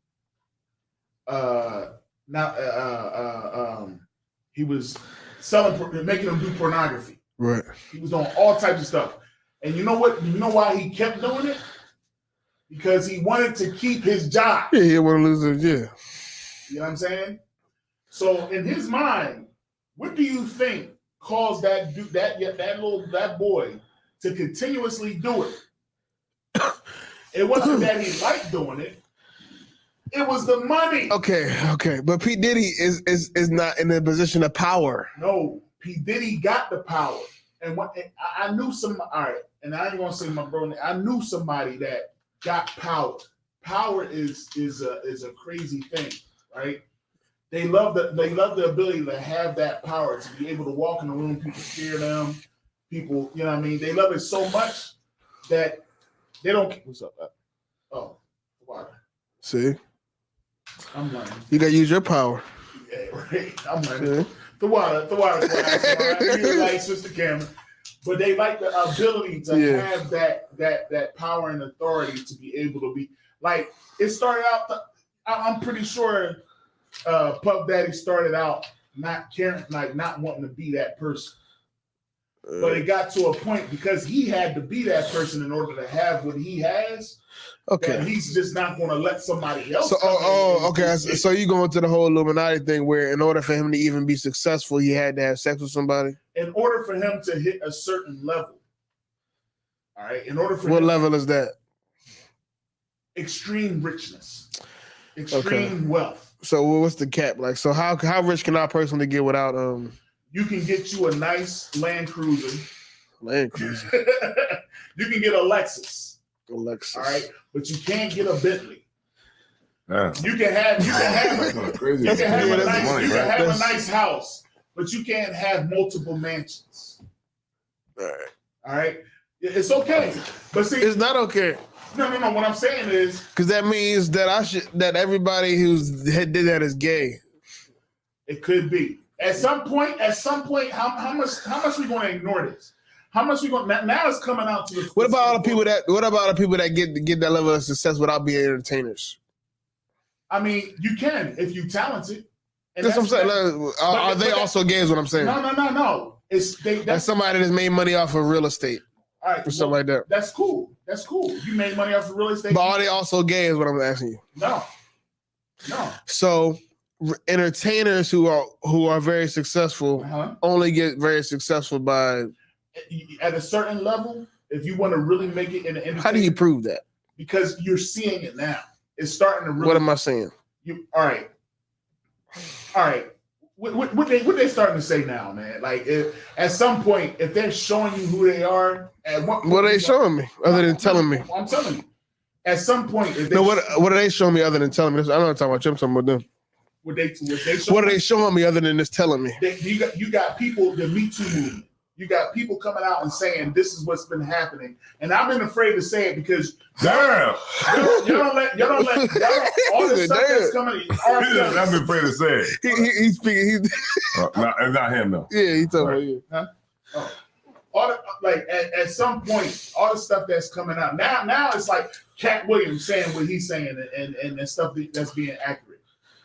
He was making them do pornography. right. He was doing all types of stuff. And you know what? You know why he kept doing it? Because he wanted to keep his job. Yeah, he didn't want to lose it. Yeah. You know what I'm saying? So in his mind, what do you think caused that boy to continuously do it? It wasn't that he liked doing it. It was the money. Okay. But P. Diddy is not in a position of power. No, P. Diddy got the power. And I knew some. All right, and I ain't gonna say my bro. I knew somebody that got power. Power is a crazy thing, right? They love the ability to have that power, to be able to walk in the room, people fear them, people, you know what I mean? They love it so much that they don't. What's up? Oh, water. See, I'm learning. you gotta use your power. Yeah, right. I'm learning. The water. You like switch the camera, but they like the ability to have that power and authority to be able to be like. It started out. I'm pretty sure Puff Daddy started out not caring, like not wanting to be that person. But it got to a point because he had to be that person in order to have what he has. Okay. That he's just not going to let somebody else. So, okay. So you going to the whole Illuminati thing where in order for him to even be successful, he had to have sex with somebody? In order for him to hit a certain level. All right. In order for what level is that? Extreme richness. Extreme wealth. So what's the cap? Like, so how rich can I personally get without You can get you a nice Land Cruiser. Land Cruiser. You can get a Lexus. Lexus. All right, but you can't get a Bentley. Yeah. You can have Crazy. a nice house, but you can't have multiple mansions. All right. It's okay, but see, it's not okay. No. What I'm saying is, because that means that everybody who's did that is gay. It could be at some point. How much we going to ignore this? How much we going now? It's coming out to the. What about all the people that get that level of success without being entertainers? I mean, you can if you talented. And that's what I'm saying. Are they also gay? Is what I'm saying. No. That's somebody that's made money off of real estate. All right, or something like that. That's cool. That's cool. You made money off of real estate. But are they also gay? Is what I'm asking you. No. So entertainers who are very successful only get very successful by at a certain level. If you want to really make it in the industry, how do you prove that? Because you're seeing it now. It's starting to really. What am I saying? All right. What they starting to say now, man? Like, at some point, if they're showing you who they are, what are they showing me other than telling me? I'm telling you. At some point, what are they showing me other than telling me this? I'm not talking about you. I'm talking about them. What are they showing me other than just telling me? You got people, the Me Too movement. You got people coming out and saying this is what's been happening, and I've been afraid to say it because damn, y'all don't let all the stuff that's coming. I've been afraid to say it. He's speaking. Not him though. Yeah, he's talking about you. Huh? Oh. At some point, all the stuff that's coming out now it's like Cat Williams saying what he's saying and stuff that's being accurate.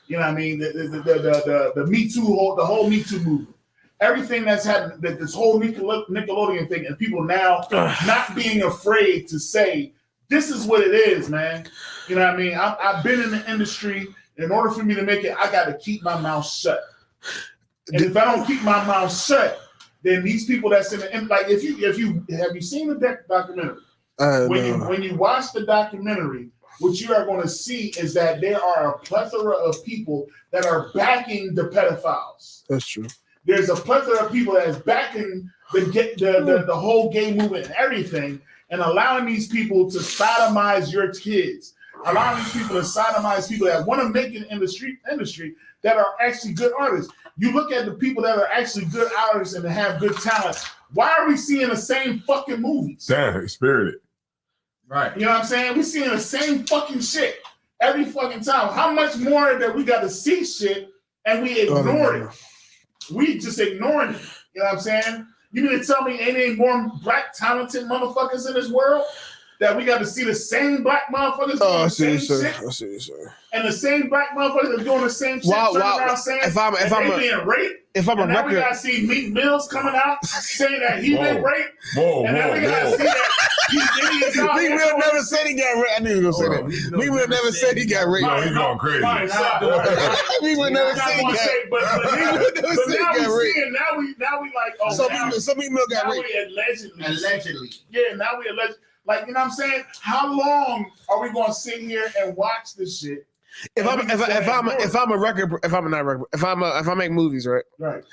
You know what I mean? The Me Too, the whole Me Too movement. Everything that's happened, this whole Nickelodeon thing, and people now not being afraid to say, this is what it is, man. You know what I mean? I've been in the industry. In order for me to make it, I got to keep my mouth shut. And if I don't keep my mouth shut, then these people that's in the, like, if you have you seen the documentary? When you watch the documentary, what you are going to see is that there are a plethora of people that are backing the pedophiles. That's true. There's a plethora of people that is backing the whole gay movement and everything, and allowing these people to sodomize your kids, allowing these people to sodomize people that want to make it in the industry that are actually good artists. You look at the people that are actually good artists and that have good talent. Why are we seeing the same fucking movies? Damn, spirited. Right. You know what I'm saying? We're seeing the same fucking shit every fucking time. How much more that we got to see shit and we ignore it? We just ignoring it. You know what I'm saying? You mean to tell me ain't any more black talented motherfuckers in this world that we got to see the same black motherfuckers doing the same shit? I see you, sir. And the same black motherfuckers doing the same shit. If I'm being raped. If I'm a record, we gotta see Meek Mills coming out saying that he been raped. And then we gotta see that Diddy is out. Meek Mill never said he got raped. I knew you were gonna say that. Meek Mill never said he got raped. He's going crazy. Meek Mill never said he got raped. But now we like, oh, so Meek Mill got raped. Allegedly. Yeah, now we allegedly. Like, you know what I'm saying? How long are we gonna sit here and watch this shit? If I make movies, right? Right.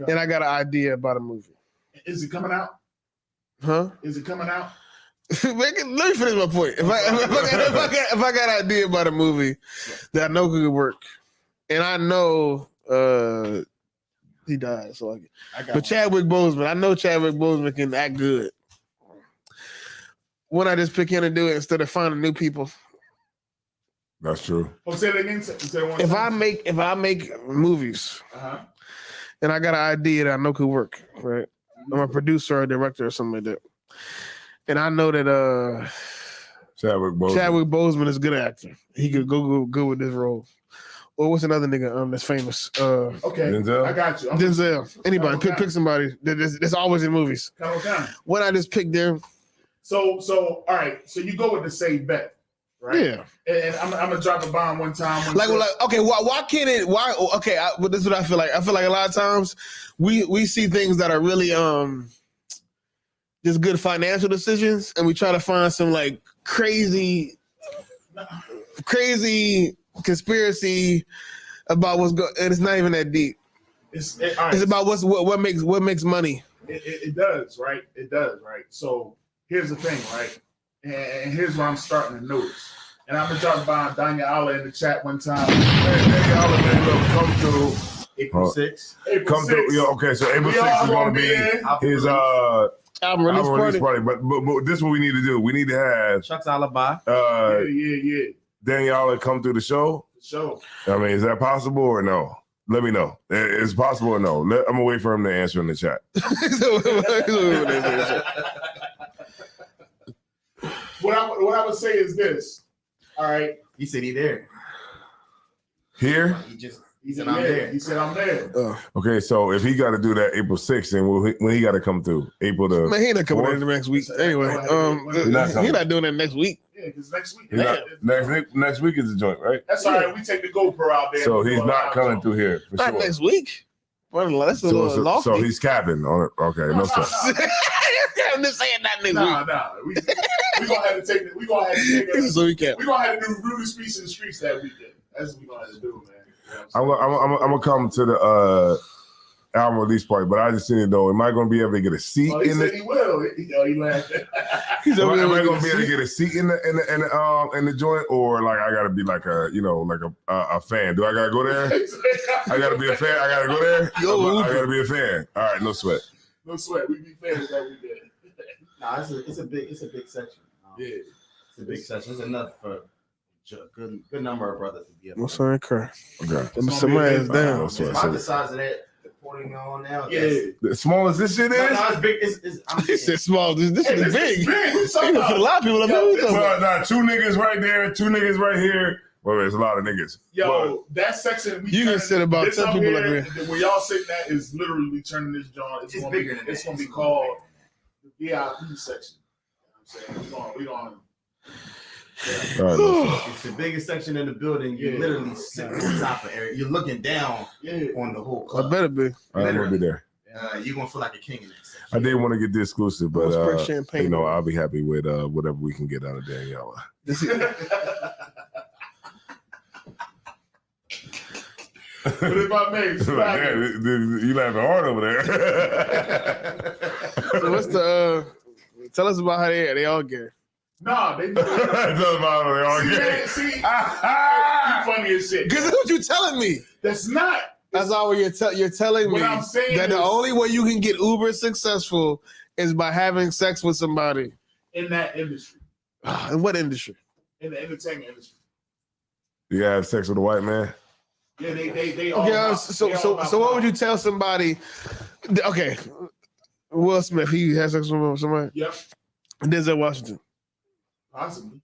And I got an idea about a movie. Is it coming out? Huh? Is it coming out? Let me finish my point. If I got an idea about a movie that I know could work, and I know he died, so but Chadwick Boseman, I know Chadwick Boseman can act good. Wouldn't I just pick him to do it instead of finding new people? That's true. Say it again. If I make movies, and I got an idea that I know could work, right? I'm a producer or a director or something like that, and I know that Chadwick Boseman is a good actor. He could go good with this role. Or what's another nigga that's famous? Okay, Denzel? I got you. Denzel. Anybody pick somebody that's always in movies. When I just pick them. So all right. So you go with the safe bet. Right. Yeah, and I'm gonna drop a bomb one time. Okay, why can't it? Why? Okay, but this is what I feel like. I feel like a lot of times we see things that are really just good financial decisions, and we try to find some like crazy conspiracy about what's going, and it's not even that deep. It's about what makes money. It does, right? It does, right? So here's the thing, right? And here's what I'm starting to notice. And I'm gonna talk about Danya Allah in the chat one time. Danya Allah, man, look, come through April 6th. Come through. Yeah, okay, so April 6th is gonna be his album release party. But this is what we need to do. We need to have Chuck's alibi. Yeah. Danya Allah come through the show. I mean, is that possible or no? Let me know. It's possible or no. I'm gonna wait for him to answer in the chat. What I would say is this. All right. He said he there. Here? He said, I'm there. He said, I'm there. Okay, so if he got to do that April 6th, then when he got to come through? April the Man, he ain't not coming 4th? in the next week. Anyway, he not doing that next week. Yeah, because next week. Next week is the joint, right? That's all right. We take the GoPro out there. So he's not coming through here for Not sure. next week. Well, that's a little lofty. So he's capping on it. Okay, no sir. I'm just saying that next week. We gonna have to take it. We gonna have to take it. So we can. We gonna have to do Rudy Speaks in the Streets that weekend. That's what we gonna have to do, man. I'm gonna come to the album release party, but I just need to know: am I gonna be able to get a seat He in said it? he will. He laughed. Am I gonna be able to get a seat in the joint, or like I gotta be like a fan? Do I gotta go there? I gotta be a fan. I gotta go there. I gotta be a fan. All right, no sweat. No sweat. We be fans that weekend. Nah, it's a big section. Yeah, it's a big section. It's enough for a good number of brothers to be up. No sir, cry. Okay. Somebody is down. It's about the size of that. Putting on now. Yeah. As small as this shit is. No, it's big. This is small. This is big. For a lot of people. Nah, 2 niggas right there, 2 niggas right here. Well, there's a lot of niggas. Yo, that section. You can sit about 10 people up here. Where y'all sitting at is literally we turning this joint. It's bigger than that. It's gonna be called the VIP section. You know what I'm saying? We going. It's the biggest section in the building. You literally sit on the top of area. You're looking down on the whole club. I better be. I'm gonna be there. You're gonna feel like a king in that section. I did want to get the exclusive, but champagne, I'll be happy with whatever we can get out of Daniela. But if I may, you laughing hard over there. So what's the? Tell us about how they all get. Nah, they tell us about how they all get. See, you funny as shit. Because that's what you're telling me. That's not. That's all you're telling me. What I'm saying that is, the only way you can get uber successful is by having sex with somebody in that industry. In what industry? In the entertainment industry. You have sex with a white man? Yeah, they. Okay, so what would you tell somebody? Okay, Will Smith, he has sex with somebody. Yep. Denzel Washington. Possibly.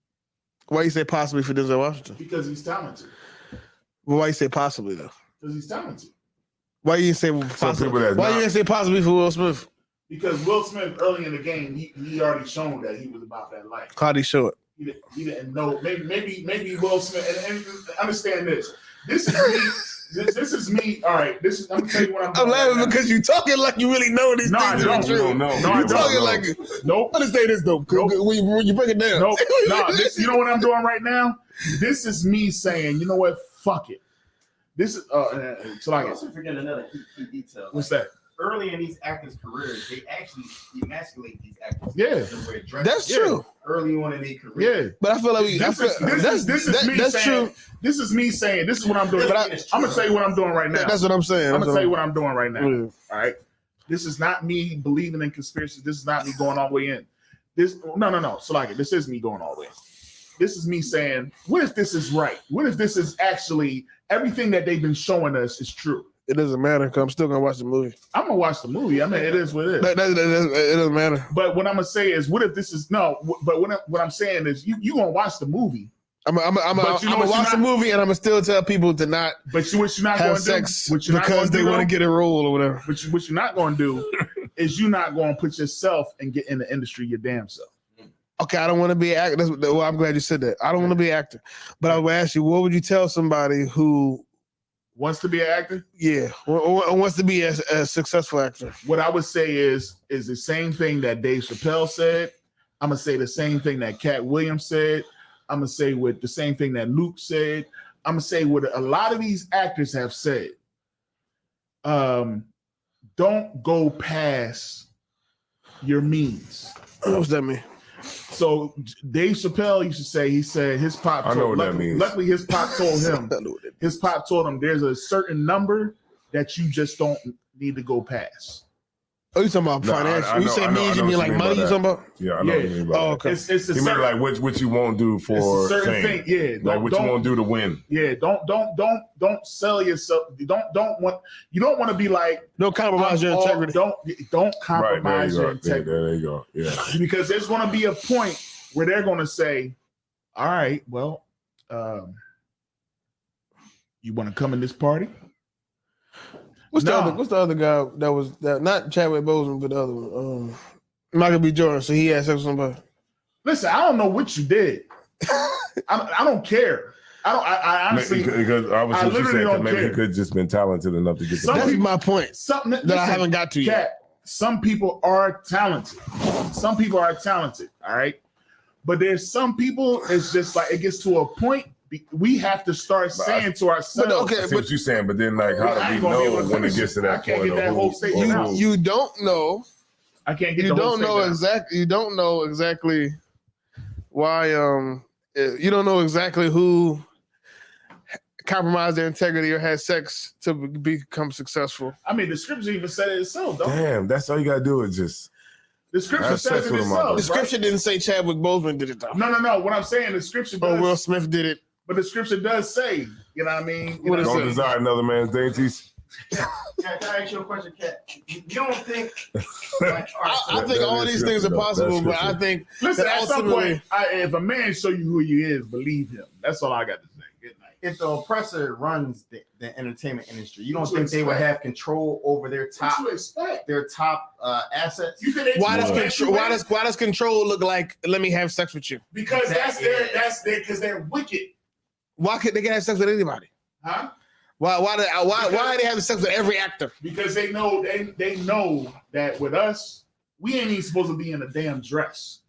Why you say possibly for Denzel Washington? Because he's talented. Well, why you say possibly though? Because he's talented. Why you say possibly? Why you didn't say possibly for Will Smith? Because Will Smith early in the game, he already shown that he was about that life. How'd he show it? He didn't know. Maybe Will Smith. And understand this. This is me. This is me. All right. I'm gonna tell you what I'm doing. I'm laughing because you talking like you really know these things are true. No, you talking like nope. Understand this though. Nope. When you break it down. Nope. No. You know what I'm doing right now? This is me saying, you know what? Fuck it. This is so like. Also forget another key detail. What's that? Early in these actors' careers, they actually emasculate these actors. Yeah, that's true. Early on in their career. Yeah, but I feel like that's true. This is me saying this is what I'm doing. But I'm gonna tell you what I'm doing right now. That's what I'm saying. I'm gonna tell you what I'm doing right now. Yeah. All right. This is not me believing in conspiracies. This is not me going all the way in. No. So like this is me going all the way in. This is me saying, what if this is right? What if this is actually everything that they've been showing us is true? It doesn't matter because I'm still gonna watch the movie. I'm gonna watch the movie. I mean, it is what it is. It doesn't matter. But what I'm gonna say is, what if this is no? But what I'm saying is, you gonna watch the movie. I'm gonna watch the movie, and I'm gonna still tell people to not. But what you're not have going sex to do, because they want to get a role or whatever. But what you're not going to do is you're not going to put yourself and get in the industry your damn self. Okay, I don't want to be an actor. Well, I'm glad you said that. I don't want to be an actor, but I would ask you, what would you tell somebody who wants to be an actor? Yeah, or wants to be a successful actor. What I would say is the same thing that Dave Chappelle said. I'm gonna say the same thing that Cat Williams said. I'm gonna say with the same thing that Luke said. I'm gonna say what a lot of these actors have said. Don't go past your means. What's that mean? So Dave Chappelle used to say, he said his pop. I know what that means. Luckily, his pop told him. His pop told him there's a certain number that you just don't need to go past. Oh, you talking about financial? You say means, you mean like money? You talking about? Yeah, I know what you mean about. Oh, okay. It's you mean like what you won't do for certain fame. thing. Yeah, like what you won't do to win. Yeah, don't sell yourself. You don't want to be like. Don't compromise your integrity. Don't compromise your integrity. There you go. Yeah. Because there's going to be a point where they're going to say, "All right, well, You want to come in this party? What's the other guy that was that not Chadwick Boseman, but the other one? Michael B. Jordan. So he had sex with somebody. Listen, I don't know what you did. I don't care. I honestly because obviously what you said that maybe he could just been talented enough to get. That's my point. Something that I haven't got to yet. Some people are talented. Some people are talented. All right, but there's some people. It's just like it gets to a point. We have to start saying to ourselves. But okay, I see what you're saying, but then like, how do we know when it gets to that point? You don't know. I can't get. You don't know exactly. You don't know exactly why. You don't know exactly who compromised their integrity or had sex to become successful. I mean, the scripture even said it itself. Damn, that's all you gotta do is just. The scripture says it itself. The scripture didn't say Chadwick Boseman did it though. No. What I'm saying, the scripture. Or Will Smith did it. But the scripture does say, you know what I mean? Don't desire another man's dainties. Can I ask you a question, Kat? You don't think? I think all these things are possible, but I think. Listen, at some point, if a man show you who he is, believe him. That's all I got to say. Good night. If the oppressor runs the entertainment industry, you don't think they would have control over their top assets? Why does control look like? Let me have sex with you. Because because they're wicked. Why could they get have sex with anybody? Huh? Why are they having sex with every actor? Because they know that with us, we ain't even supposed to be in a damn dress.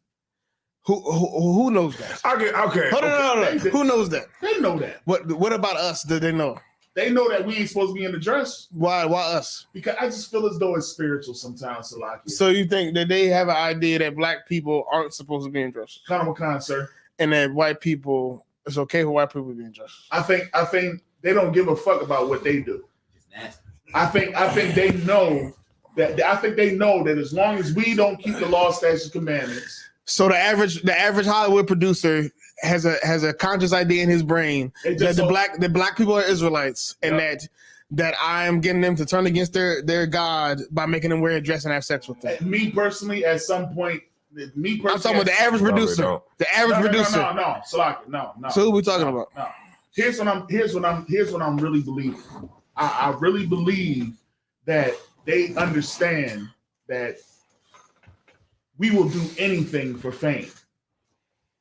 Who knows that? Okay. Hold on. Who knows that? They know that. What about us? Do they know? They know that we ain't supposed to be in the dress. Why us? Because I just feel as though it's spiritual sometimes, Salaki. So you think that they have an idea that black people aren't supposed to be in dresses? Kind, sir. And that white people, it's okay for white people to be in dresses. I think they don't give a fuck about what they do. It's nasty. I think they know that. I think they know that as long as we don't keep the law, statutes, commandments. So the average Hollywood producer has a conscious idea in his brain that the black people are Israelites, and that I am getting them to turn against their God by making them wear a dress and have sex with them. Me personally, at some point, I'm talking about the average producer. The average producer. No, Salaki, no. So who are we talking about? No. Here's what I'm really believing. I really believe that they understand that we will do anything for fame.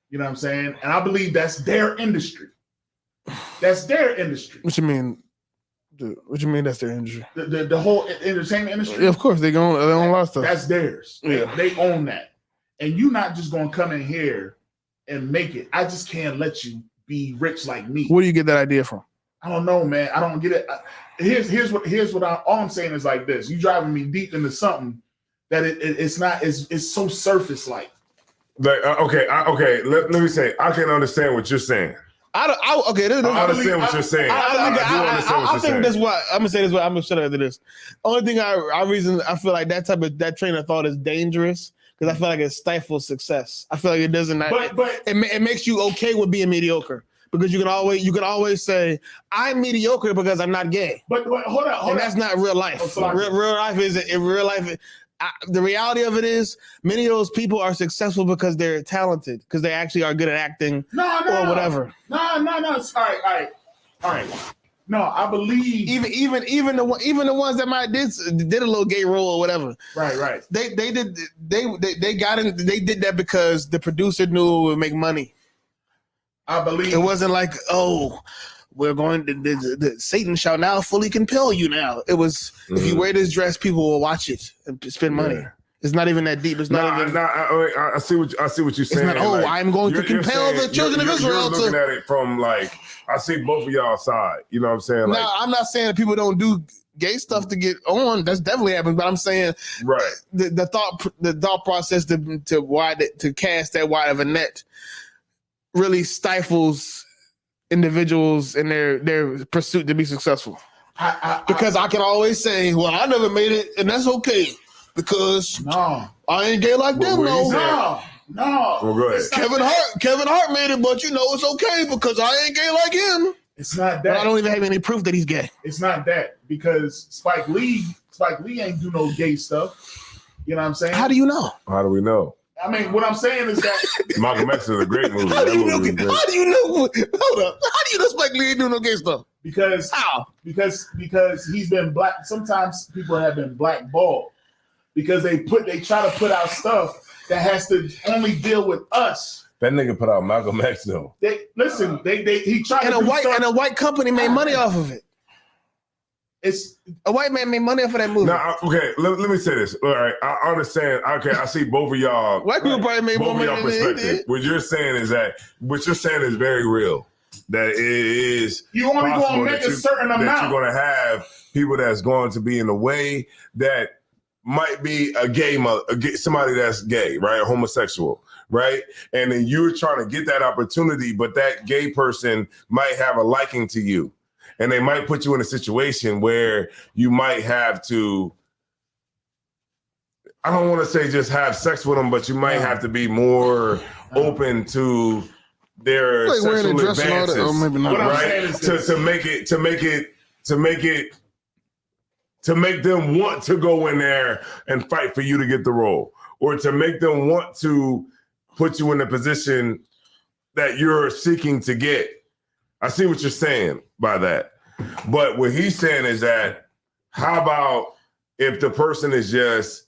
You know what I'm saying? And I believe that's their industry. That's their industry. What you mean? What you mean that's their industry? The whole entertainment industry? Yeah, of course, they own a lot of stuff. That's theirs. Yeah. They own that. And you're not just going to come in here and make it. I just can't let you be rich like me. Where do you get that idea from? I don't know, man. I don't get it. Here's what all I'm saying is like this. You driving me deep into something that it's so surface like. Like okay. Let me say I can understand what you're saying. I understand what you're saying. I think that's why I'm gonna say this. I'm gonna shut up after this. Only thing I feel like that train of thought is dangerous because I feel like it stifles success. I feel like it doesn't. But it makes you okay with being mediocre because you can always say I'm mediocre because I'm not gay. But hold on. That's not real life. Real life is in real life. The reality of it is many of those people are successful because they're talented, because they actually are good at acting or whatever. No. All right. No, I believe even the ones that might did a little gay role or whatever. Right. They did that because the producer knew it would make money. I believe it wasn't like, oh, we're going to Satan shall now fully compel you now. It was if you wear this dress, people will watch it and spend money. It's not even that deep. It's not even. I see what you're saying. It's not. I'm going to compel the children of Israel. You're looking at it from like I see both of y'all side. You know what I'm saying? Now I'm not saying that people don't do gay stuff to get on. That's definitely happening. But I'm saying the thought process to cast that wide of a net really stifles individuals in their pursuit to be successful. Because I can always say, well, I never made it, and that's okay. Because I ain't gay like them, no. Well, go ahead. Kevin Hart made it, but it's okay because I ain't gay like him. It's not that. But I don't even have any proof that he's gay. It's not that because Spike Lee ain't do no gay stuff. You know what I'm saying? How do you know? How do we know? I mean, what I'm saying is that Malcolm X is a great movie. How do you know? Hold up. How do you know Spike Lee ain't doing no gay stuff? because How? because he's been black. Sometimes people have been blackballed because they try to put out stuff that has to only deal with us. That nigga put out Malcolm X though. He tried And to do stuff. a white company made money off of it. It's A white man made money off of that movie. Now, okay, let me say this. All right, I understand. Okay, I see both of y'all. White people probably made more money than they did. What you're saying is very real. That it is you only going to make a certain amount. That you're going to have people that's going to be in the way that might be a gay mother, somebody that's gay, right, a homosexual, right, and then you're trying to get that opportunity, but that gay person might have a liking to you. And they might put you in a situation where you might have to, I don't want to say just have sex with them, but you might have to be more open to their Like sexual advances, maybe not. right? To make them want to go in there and fight for you to get the role, or to make them want to put you in the position that you're seeking to get. I see what you're saying by that. But what he's saying is that, how about if the person is just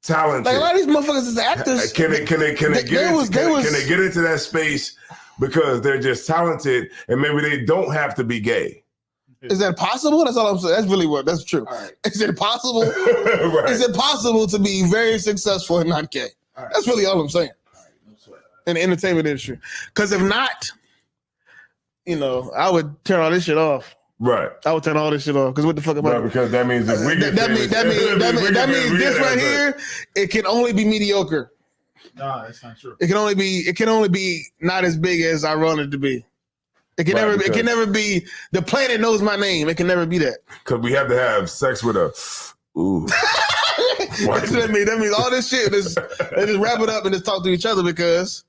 talented? Like a lot of these motherfuckers is actors. Can they get into that space because they're just talented and maybe they don't have to be gay? Is that possible? That's all I'm saying. That's really what. That's true. Right. Is it possible? Right. Is it possible to be very successful and not gay? Right. That's really all I'm saying. Right. In the entertainment industry. Because if not, I would turn all this shit off. Right. I would turn all this shit off. Because what the fuck am I? Because that means if we get that means this right here, it can only be mediocre. No, that's not true. It can only be not as big as I run it to be. It can never be the planet knows my name. It can never be that. Because we have to have sex with a ooh. That means all this shit they just wrap it up and just talk to each other because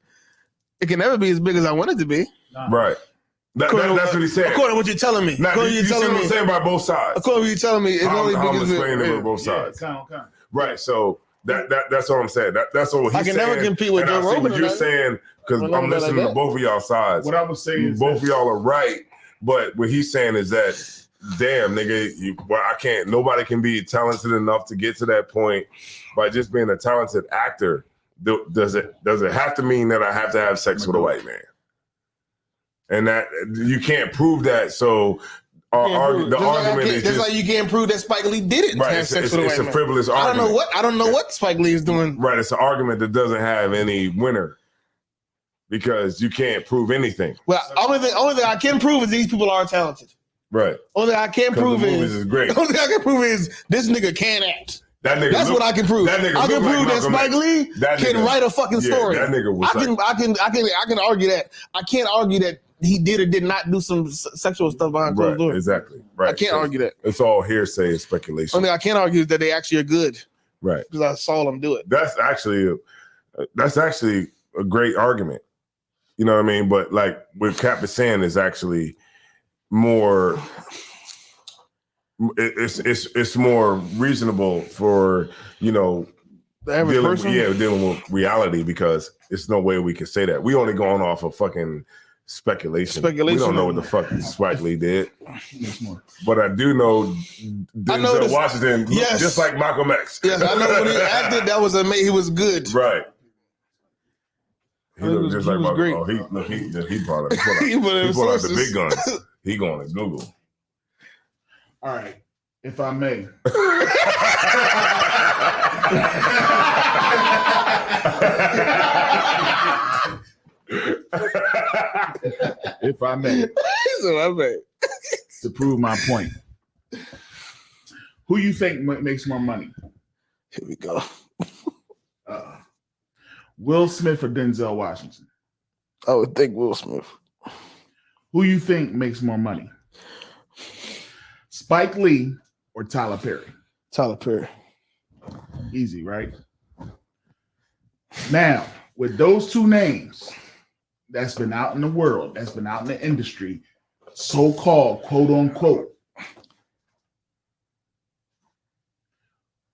it can never be as big as I want it to be. No. Right. That's what he's saying. According to what you're telling me. Now, you see what I'm saying by both sides. According to what you're telling me, it's only big I'm as explaining it with both sides. Yeah, Right. So that's what I'm saying. That's what he's saying. I can never compete with Joe Rogan. What you're saying, because I'm listening to both of y'all sides. What I was saying is both of y'all are right, but what he's saying is that, damn, nigga, I can't. Nobody can be talented enough to get to that point by just being a talented actor. Does it have to mean that I have to have sex with a white man? And that you can't prove that. So the argument is just like you can't prove that Spike Lee did it. Right. It's a frivolous argument. I don't know what Spike Lee is doing. Right. It's an argument that doesn't have any winner because you can't prove anything. Well, only thing I can prove is these people are talented. Right. Only thing I can prove is great. Only thing I can prove is this nigga can act. That's what I can prove. I can prove that Spike Lee can write a fucking story. That nigga was I can argue that. I can't argue that he did or did not do some sexual stuff behind closed doors. Exactly. Right. I can't argue that. It's all hearsay and speculation. Only I can't argue that they actually are good. Right. Because I saw them do it. That's actually a great argument. You know what I mean? But like what Cap is saying is actually more. It's more reasonable for the average person. Dealing with reality because it's no way we can say that. We only going off of fucking speculation. We don't know what the fuck Spike Lee did. But I do know Denzel Washington looked just like Malcolm X. Yes, I know when he acted, that was amazing. He was good. Right. He looked just like Malcolm. Oh, he brought it. He pulled out the big guns. He going to Google. All right, if I may. If I may. To prove my point. Who you think makes more money? Here we go. Will Smith or Denzel Washington? I would think Will Smith. Who you think makes more money? Spike Lee or Tyler Perry? Tyler Perry. Easy, right? Now, with those two names that's been out in the world, that's been out in the industry, so-called, quote unquote,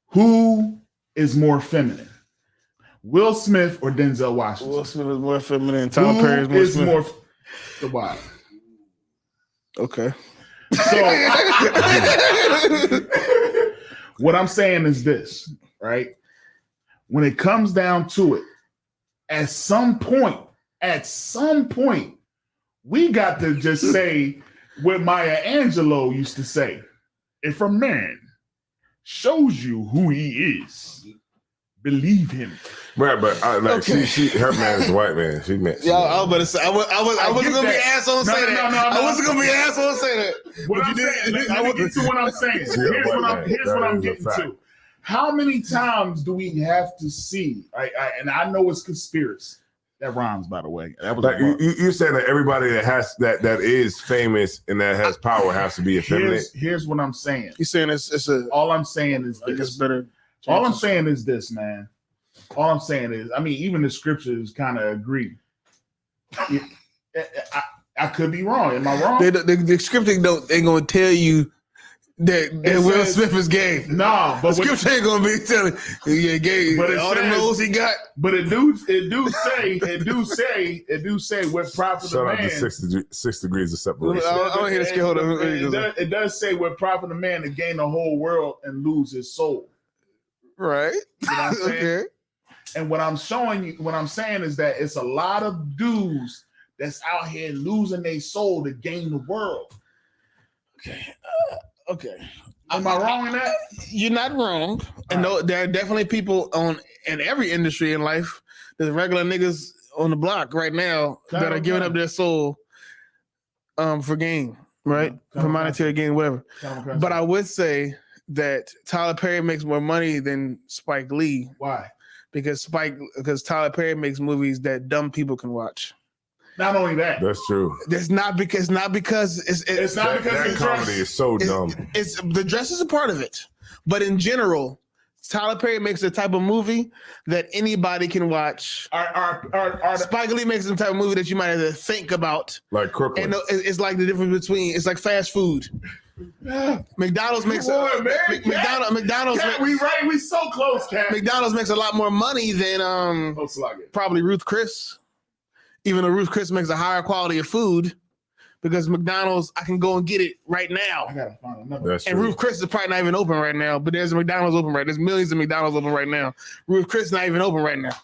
who is more feminine? Will Smith or Denzel Washington? Will Smith is more feminine. Tyler Perry is more feminine. Why? Okay. So what I'm saying is this, right? When it comes down to it, at some point, we got to just say what Maya Angelou used to say. If a man shows you who he is, believe him. Right, but her man is a white man. She meant. Yeah, I was about to say. I wasn't gonna be an asshole and say that. No, I wasn't gonna be an asshole and say that. What I'm saying, let me get to what I'm saying. Here's what I'm getting to. How many times do we have to see? And I know it's conspiracy. That rhymes, by the way. That was like you're saying that everybody that has that is famous and that has power has to be effeminate. Here's what I'm saying. You're saying it's a. All I'm saying is I guess better. All I'm saying is this, man. All I'm saying is, I mean, even the scriptures kind of agree. I could be wrong. Am I wrong? The scripture ain't gonna tell you that Will Smith is gay. No, but the scripture ain't gonna be telling you gay. But all the nose he got. But it do say what profit Shout a out man. to 6 degrees of separation. I don't hear the scale. It does say what profit a man to gain the whole world and lose his soul. Right. You know what I'm saying? Okay. And what I'm saying is that it's a lot of dudes that's out here losing their soul to gain the world. Okay. Am I wrong in that? You're not wrong. And no, there are definitely people in every industry in life. There's regular niggas on the block right now that are giving up their soul for gain, right? For monetary gain, whatever. But I would say that Tyler Perry makes more money than Spike Lee. Why? Because Tyler Perry makes movies that dumb people can watch. Not only that, that's true. It's not because it's not because that comedy is so dumb. It's the dress is a part of it, but in general, Tyler Perry makes the type of movie that anybody can watch. Spike Lee makes the type of movie that you might have to think about. Like Crooklyn. And it's like the difference between it's like fast food. McDonald's makes McDonald's. We so close, Cat. McDonald's makes a lot more money than probably Ruth Chris. Even though Ruth Chris makes a higher quality of food, because McDonald's I can go and get it right now. I gotta find another. And Ruth Chris is probably not even open right now, but there's a McDonald's open right. There's millions of McDonald's open right now. Ruth Chris not even open right now.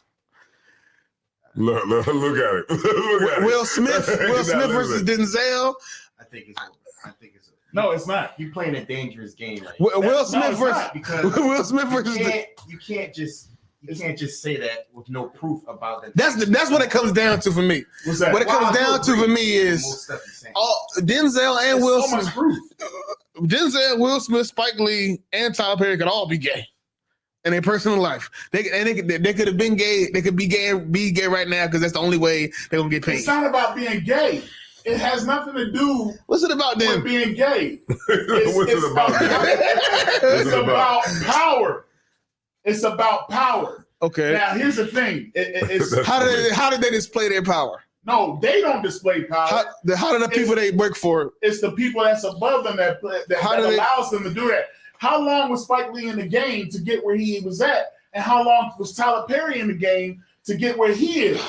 Look at it. Will Smith versus Denzel. I think it's over. No, it's not. You're playing a dangerous game right Will Smith versus Will Smith versus you can't just say that with no proof about that. That's what it comes down to for me. What's that? What it comes down to for me is Denzel and Will Smith. Denzel, Will Smith, Spike Lee, and Tyler Perry could all be gay in their personal life. They could have been gay. They could be gay right now because that's the only way they're gonna get paid. It's not about being gay. It has nothing to do. What's it about then? With being gay. It's about power. It's about power. Okay. Now here's the thing. How did they display their power? No, they don't display power. How do the people they work for? It's the people that's above them that allows them to do that. How long was Spike Lee in the game to get where he was at? And how long was Tyler Perry in the game to get where he is?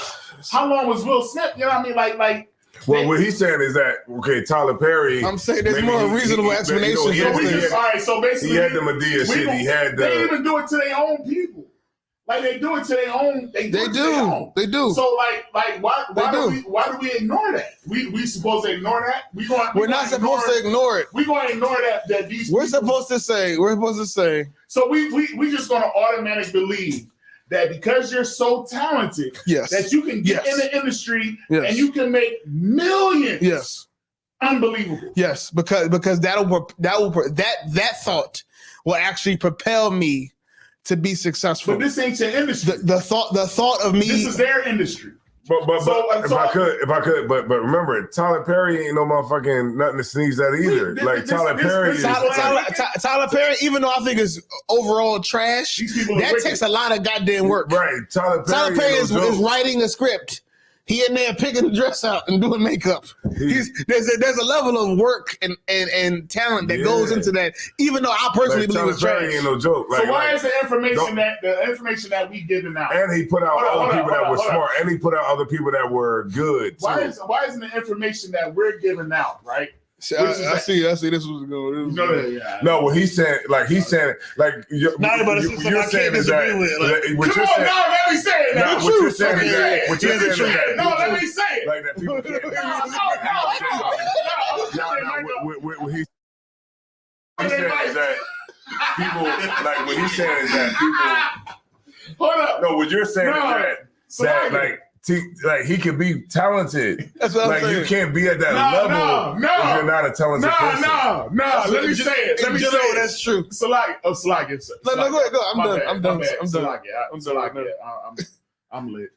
How long was Will Smith? You know what I mean? Like. Well, what he's saying is that Tyler Perry. I'm saying there's more reasonable explanation. All right, so basically, he had the Madea shit. He had the. They even do it to their own people. Like they do it to their own. They do. They do. So why do we ignore that? We supposed to ignore that? We're not supposed to ignore it. We're going to ignore that these. We're supposed to say. So we just going to automatically believe that because you're so talented, that you can get in the industry and you can make millions. Yes, unbelievable. Yes, because that thought will actually propel me to be successful. But this ain't your industry. The thought of me. This is their industry. But if I could, but remember, Tyler Perry ain't no motherfucking nothing to sneeze at either. Tyler Perry, even though I think is overall trash, that takes a lot of goddamn work. Right, Tyler Perry is writing a script. He in there picking the dress out and doing makeup. There's a level of work and talent that goes into that. Even though I personally believe it's trash. Ain't no joke. So why is the information that we giving out? And he put out other people that were smart, and he put out other people that were good. Why isn't the information that we're giving out right See, I see this was going. No, what he's saying, like you're saying is that what you're saying. No, let me say it. No, what you're saying is that what you're saying is that no, let me say it. like that people can't. What he's saying is that people like what he's saying is that people. Hold up. No, what you're saying is that like he could be talented. That's what I'm saying. You can't be at that level if you're not a talented person. No. Let me say it. Let me say it. That's true. Salaki. No, go ahead. Go. I'm done. I'm lit.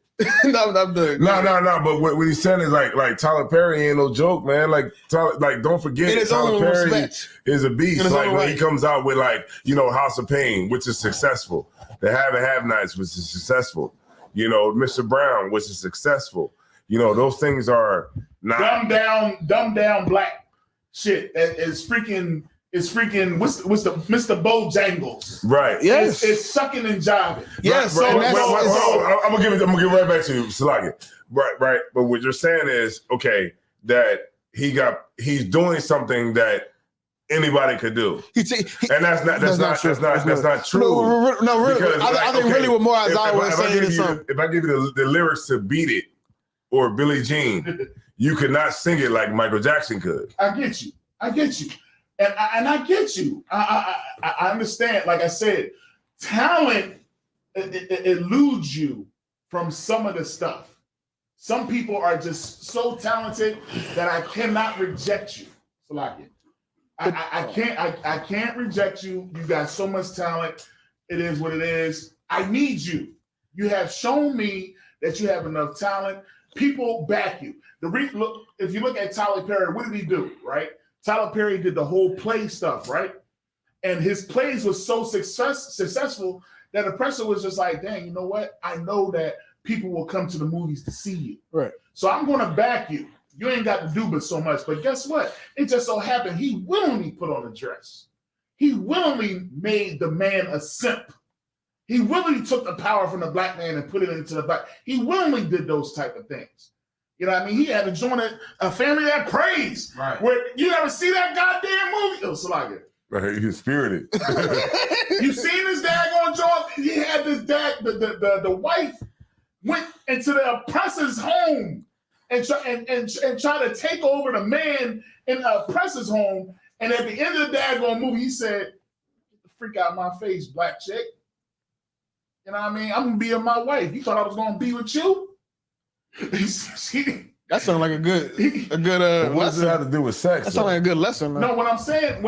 No, I'm done. No. But what he's saying is like Tyler Perry ain't no joke, man. Like don't forget Tyler Perry is a beast. Like when he comes out with House of Pain, which is successful. The Have and Have Nights, which is successful. Mr. Brown, which is successful. Those things are not dumbed down black shit. It's freaking. What's the Mr. Bojangles? Right. Yes. It's sucking and jiving. Yes. Right. I'm gonna give it right back to you, Salaki. Right. But what you're saying is that he's doing something that anybody could do, and that's not true. No, really. Because, I think really what more Isaiah was saying is something. If I give you the lyrics to Beat It or Billie Jean, you could not sing it like Michael Jackson could. I get you, and I get you. I understand. Like I said, talent eludes you from some of the stuff. Some people are just so talented that I cannot reject you. So like it. I can't reject you. You got so much talent. It is what it is. I need you. You have shown me that you have enough talent. People back you. If you look at Tyler Perry, what did he do? Right? Tyler Perry did the whole play stuff, right? And his plays was so successful that the pressure was just like, dang, you know what? I know that people will come to the movies to see you. Right. So I'm going to back you. You ain't got to do but so much. But guess what? It just so happened he willingly put on a dress. He willingly made the man a simp. He willingly took the power from the black man and put it into the black. He willingly did those type of things. You know what I mean? He had to join a family that prays. Right. Where you ever see that goddamn movie? Oh, Salaka. Right, he's spirited. You seen his dad going to join? He had this dad, the wife went into the oppressor's home and try to take over the man in the oppressor's home. And at the end of the daggone movie, he said, "Get the freak out of my face, black chick. You know what I mean? I'm gonna be with my wife. You thought I was gonna be with you?" That sounds like a good what does it have to do with sex? That sounds like a good lesson. No, what I'm saying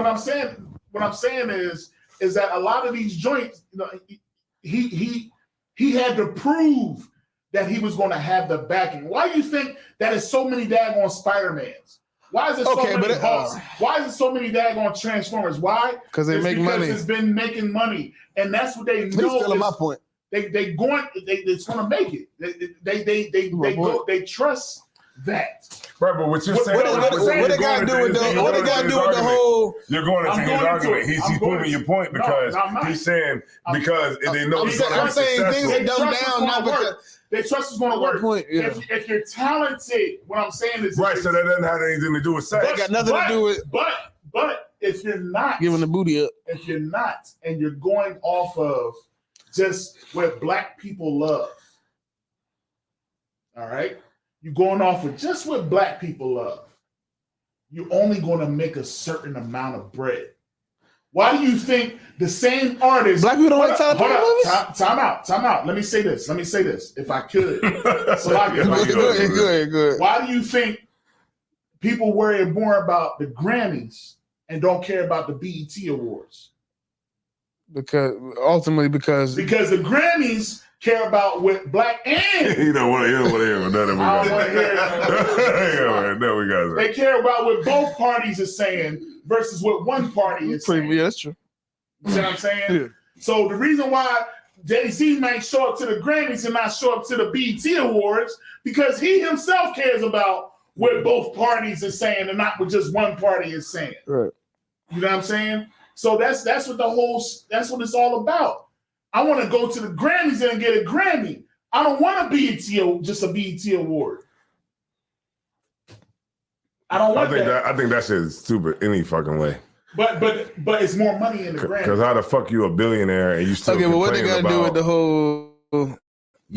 is that a lot of these joints, you know, he had to prove that he was going to have the backing. Why do you think that is so many daggone Spider-Mans? Why is it so many Hulks? Why is it so many daggone Transformers? Why? Because they make money. It's been making money, and that's what they know. He's still my point. It's going to make it. They trust that. Right, but what you're saying, what they got to do with the whole? You're going into his argument. He's proving your point because he's saying because they know. I'm saying things are dumbed down now because they trust is going to work. Point, yeah. If you're talented, what I'm saying is right. So that doesn't have anything to do with sex. That got nothing to do with. But if you're not giving the booty up, if you're not, and you're going off of just what black people love, all right. You're going off of just what black people love. You're only going to make a certain amount of bread. Why do you think the same artist? Black people don't like Tyler Perry movies? Time out. Let me say this, if I could. Good. Why do you think people worry more about the Grammys and don't care about the BET Awards? Because the Grammys care about what black and you don't want to hear what none of them. They care about what both parties are saying versus what one party is saying. Yeah, that's true. You see what I'm saying? Yeah. So the reason why Jay-Z might show up to the Grammys and not show up to the BET Awards because he himself cares about what both parties are saying and not what just one party is saying. Right. You know what I'm saying? So that's what it's all about. I want to go to the Grammys and get a Grammy. I don't want just a BET award. I don't want I think that shit is stupid any fucking way. But it's more money in the grand. Because how the fuck you a billionaire and you still Okay, but what they complaining gotta do about- with the whole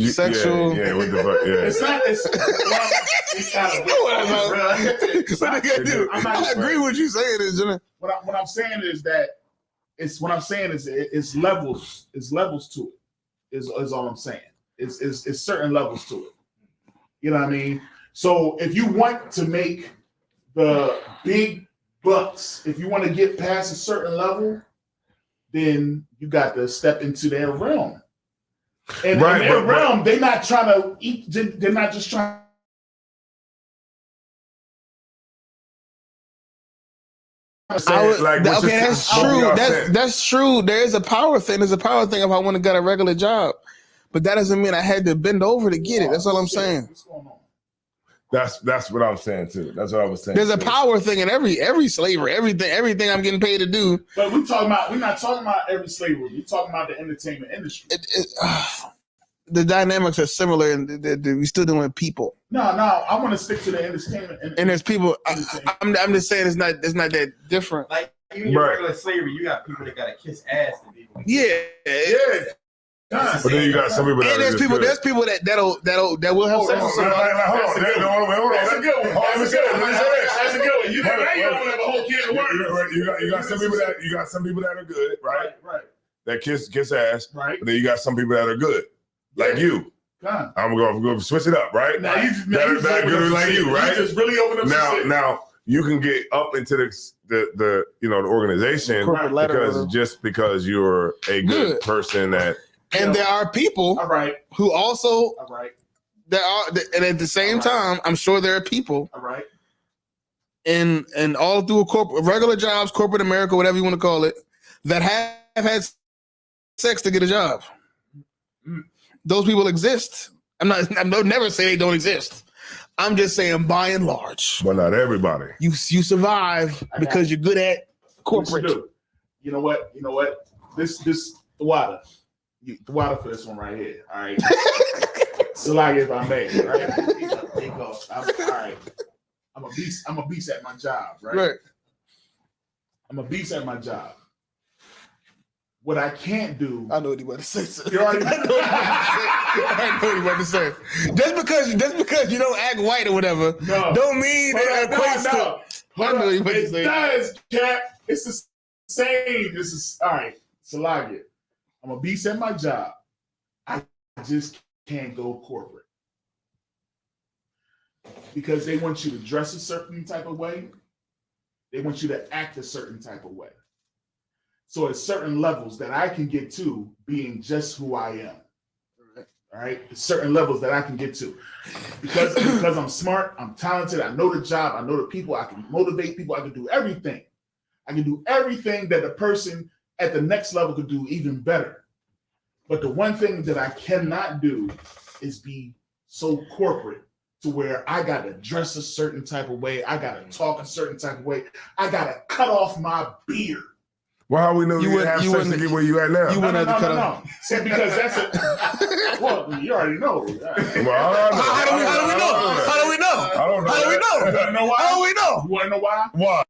sexual? Yeah, what the fuck? Yeah. It's not. It's What they gotta do? I'm not- I agree with you saying is, what I'm saying is that it's levels. It's levels to it. Is all I'm saying. It's certain levels to it. You know what I mean? So if you want to make the big bucks, if you want to get past a certain level, then you got to step into their realm. And in their realm, they're not trying to eat. They're not just trying. that's true. That's true. There is a power thing. There's a power thing if I want to get a regular job, but that doesn't mean I had to bend over to get it. That's all I'm saying. What's going on? That's what I'm saying too. That's what I was saying. There's a power thing in every slavery. Everything I'm getting paid to do. But we're not talking about every slavery. We're talking about the entertainment industry. The dynamics are similar, and we still doing people. No, I want to stick to the entertainment. And there's people. I'm just saying it's not that different. Like even your regular slavery, you got people that gotta kiss ass to be. Yeah. But then you got some people that And there's people that will have sex with somebody. Hold on. That's a good one. That's a good one. You don't have a whole can of worms. You got some people that are good, right? Right. That kiss ass. Right. But then you got some people that are good, like you. I'm gonna switch it up, right? Now you that good like you, right? You just really open up. Now you can get up into the organization because you're a good person that. And there are people who also and at the same time, I'm sure there are people and all through regular jobs, corporate America, whatever you want to call it, that have had sex to get a job. Those people exist. I'm never say they don't exist. I'm just saying by and large. But not everybody. You survive because you're good at corporate. You know what? This the water. The water for this one right here. All right. So like if I may, right? Take off. All right. I'm a beast at my job, right? I'm a beast at my job. What I can't do. I know what he about to say. Sir. You already I know what he about to say. Just because you don't act white or whatever, don't mean that equates to. I know what he about to say. It does, Cap. It's the same. This is all right. So like it. I'm a beast at my job. I just can't go corporate because they want you to dress a certain type of way. They want you to act a certain type of way. So at certain levels that I can get to being just who I am. All right. Certain levels that I can get to because I'm smart, I'm talented, I know the job, I know the people, I can motivate people, I can do everything. I can do everything that the person at the next level could do even better. But the one thing that I cannot do is be so corporate to where I got to dress a certain type of way. I got to talk a certain type of way. I got to cut off my beard. Well, how we know you have sex to get where you at now? You wouldn't have to cut off. See, because that's a well, you already know. Well, how do we know? How do we know? I don't know. How do we know? You want to know why? How do we know? You want to know why? Why?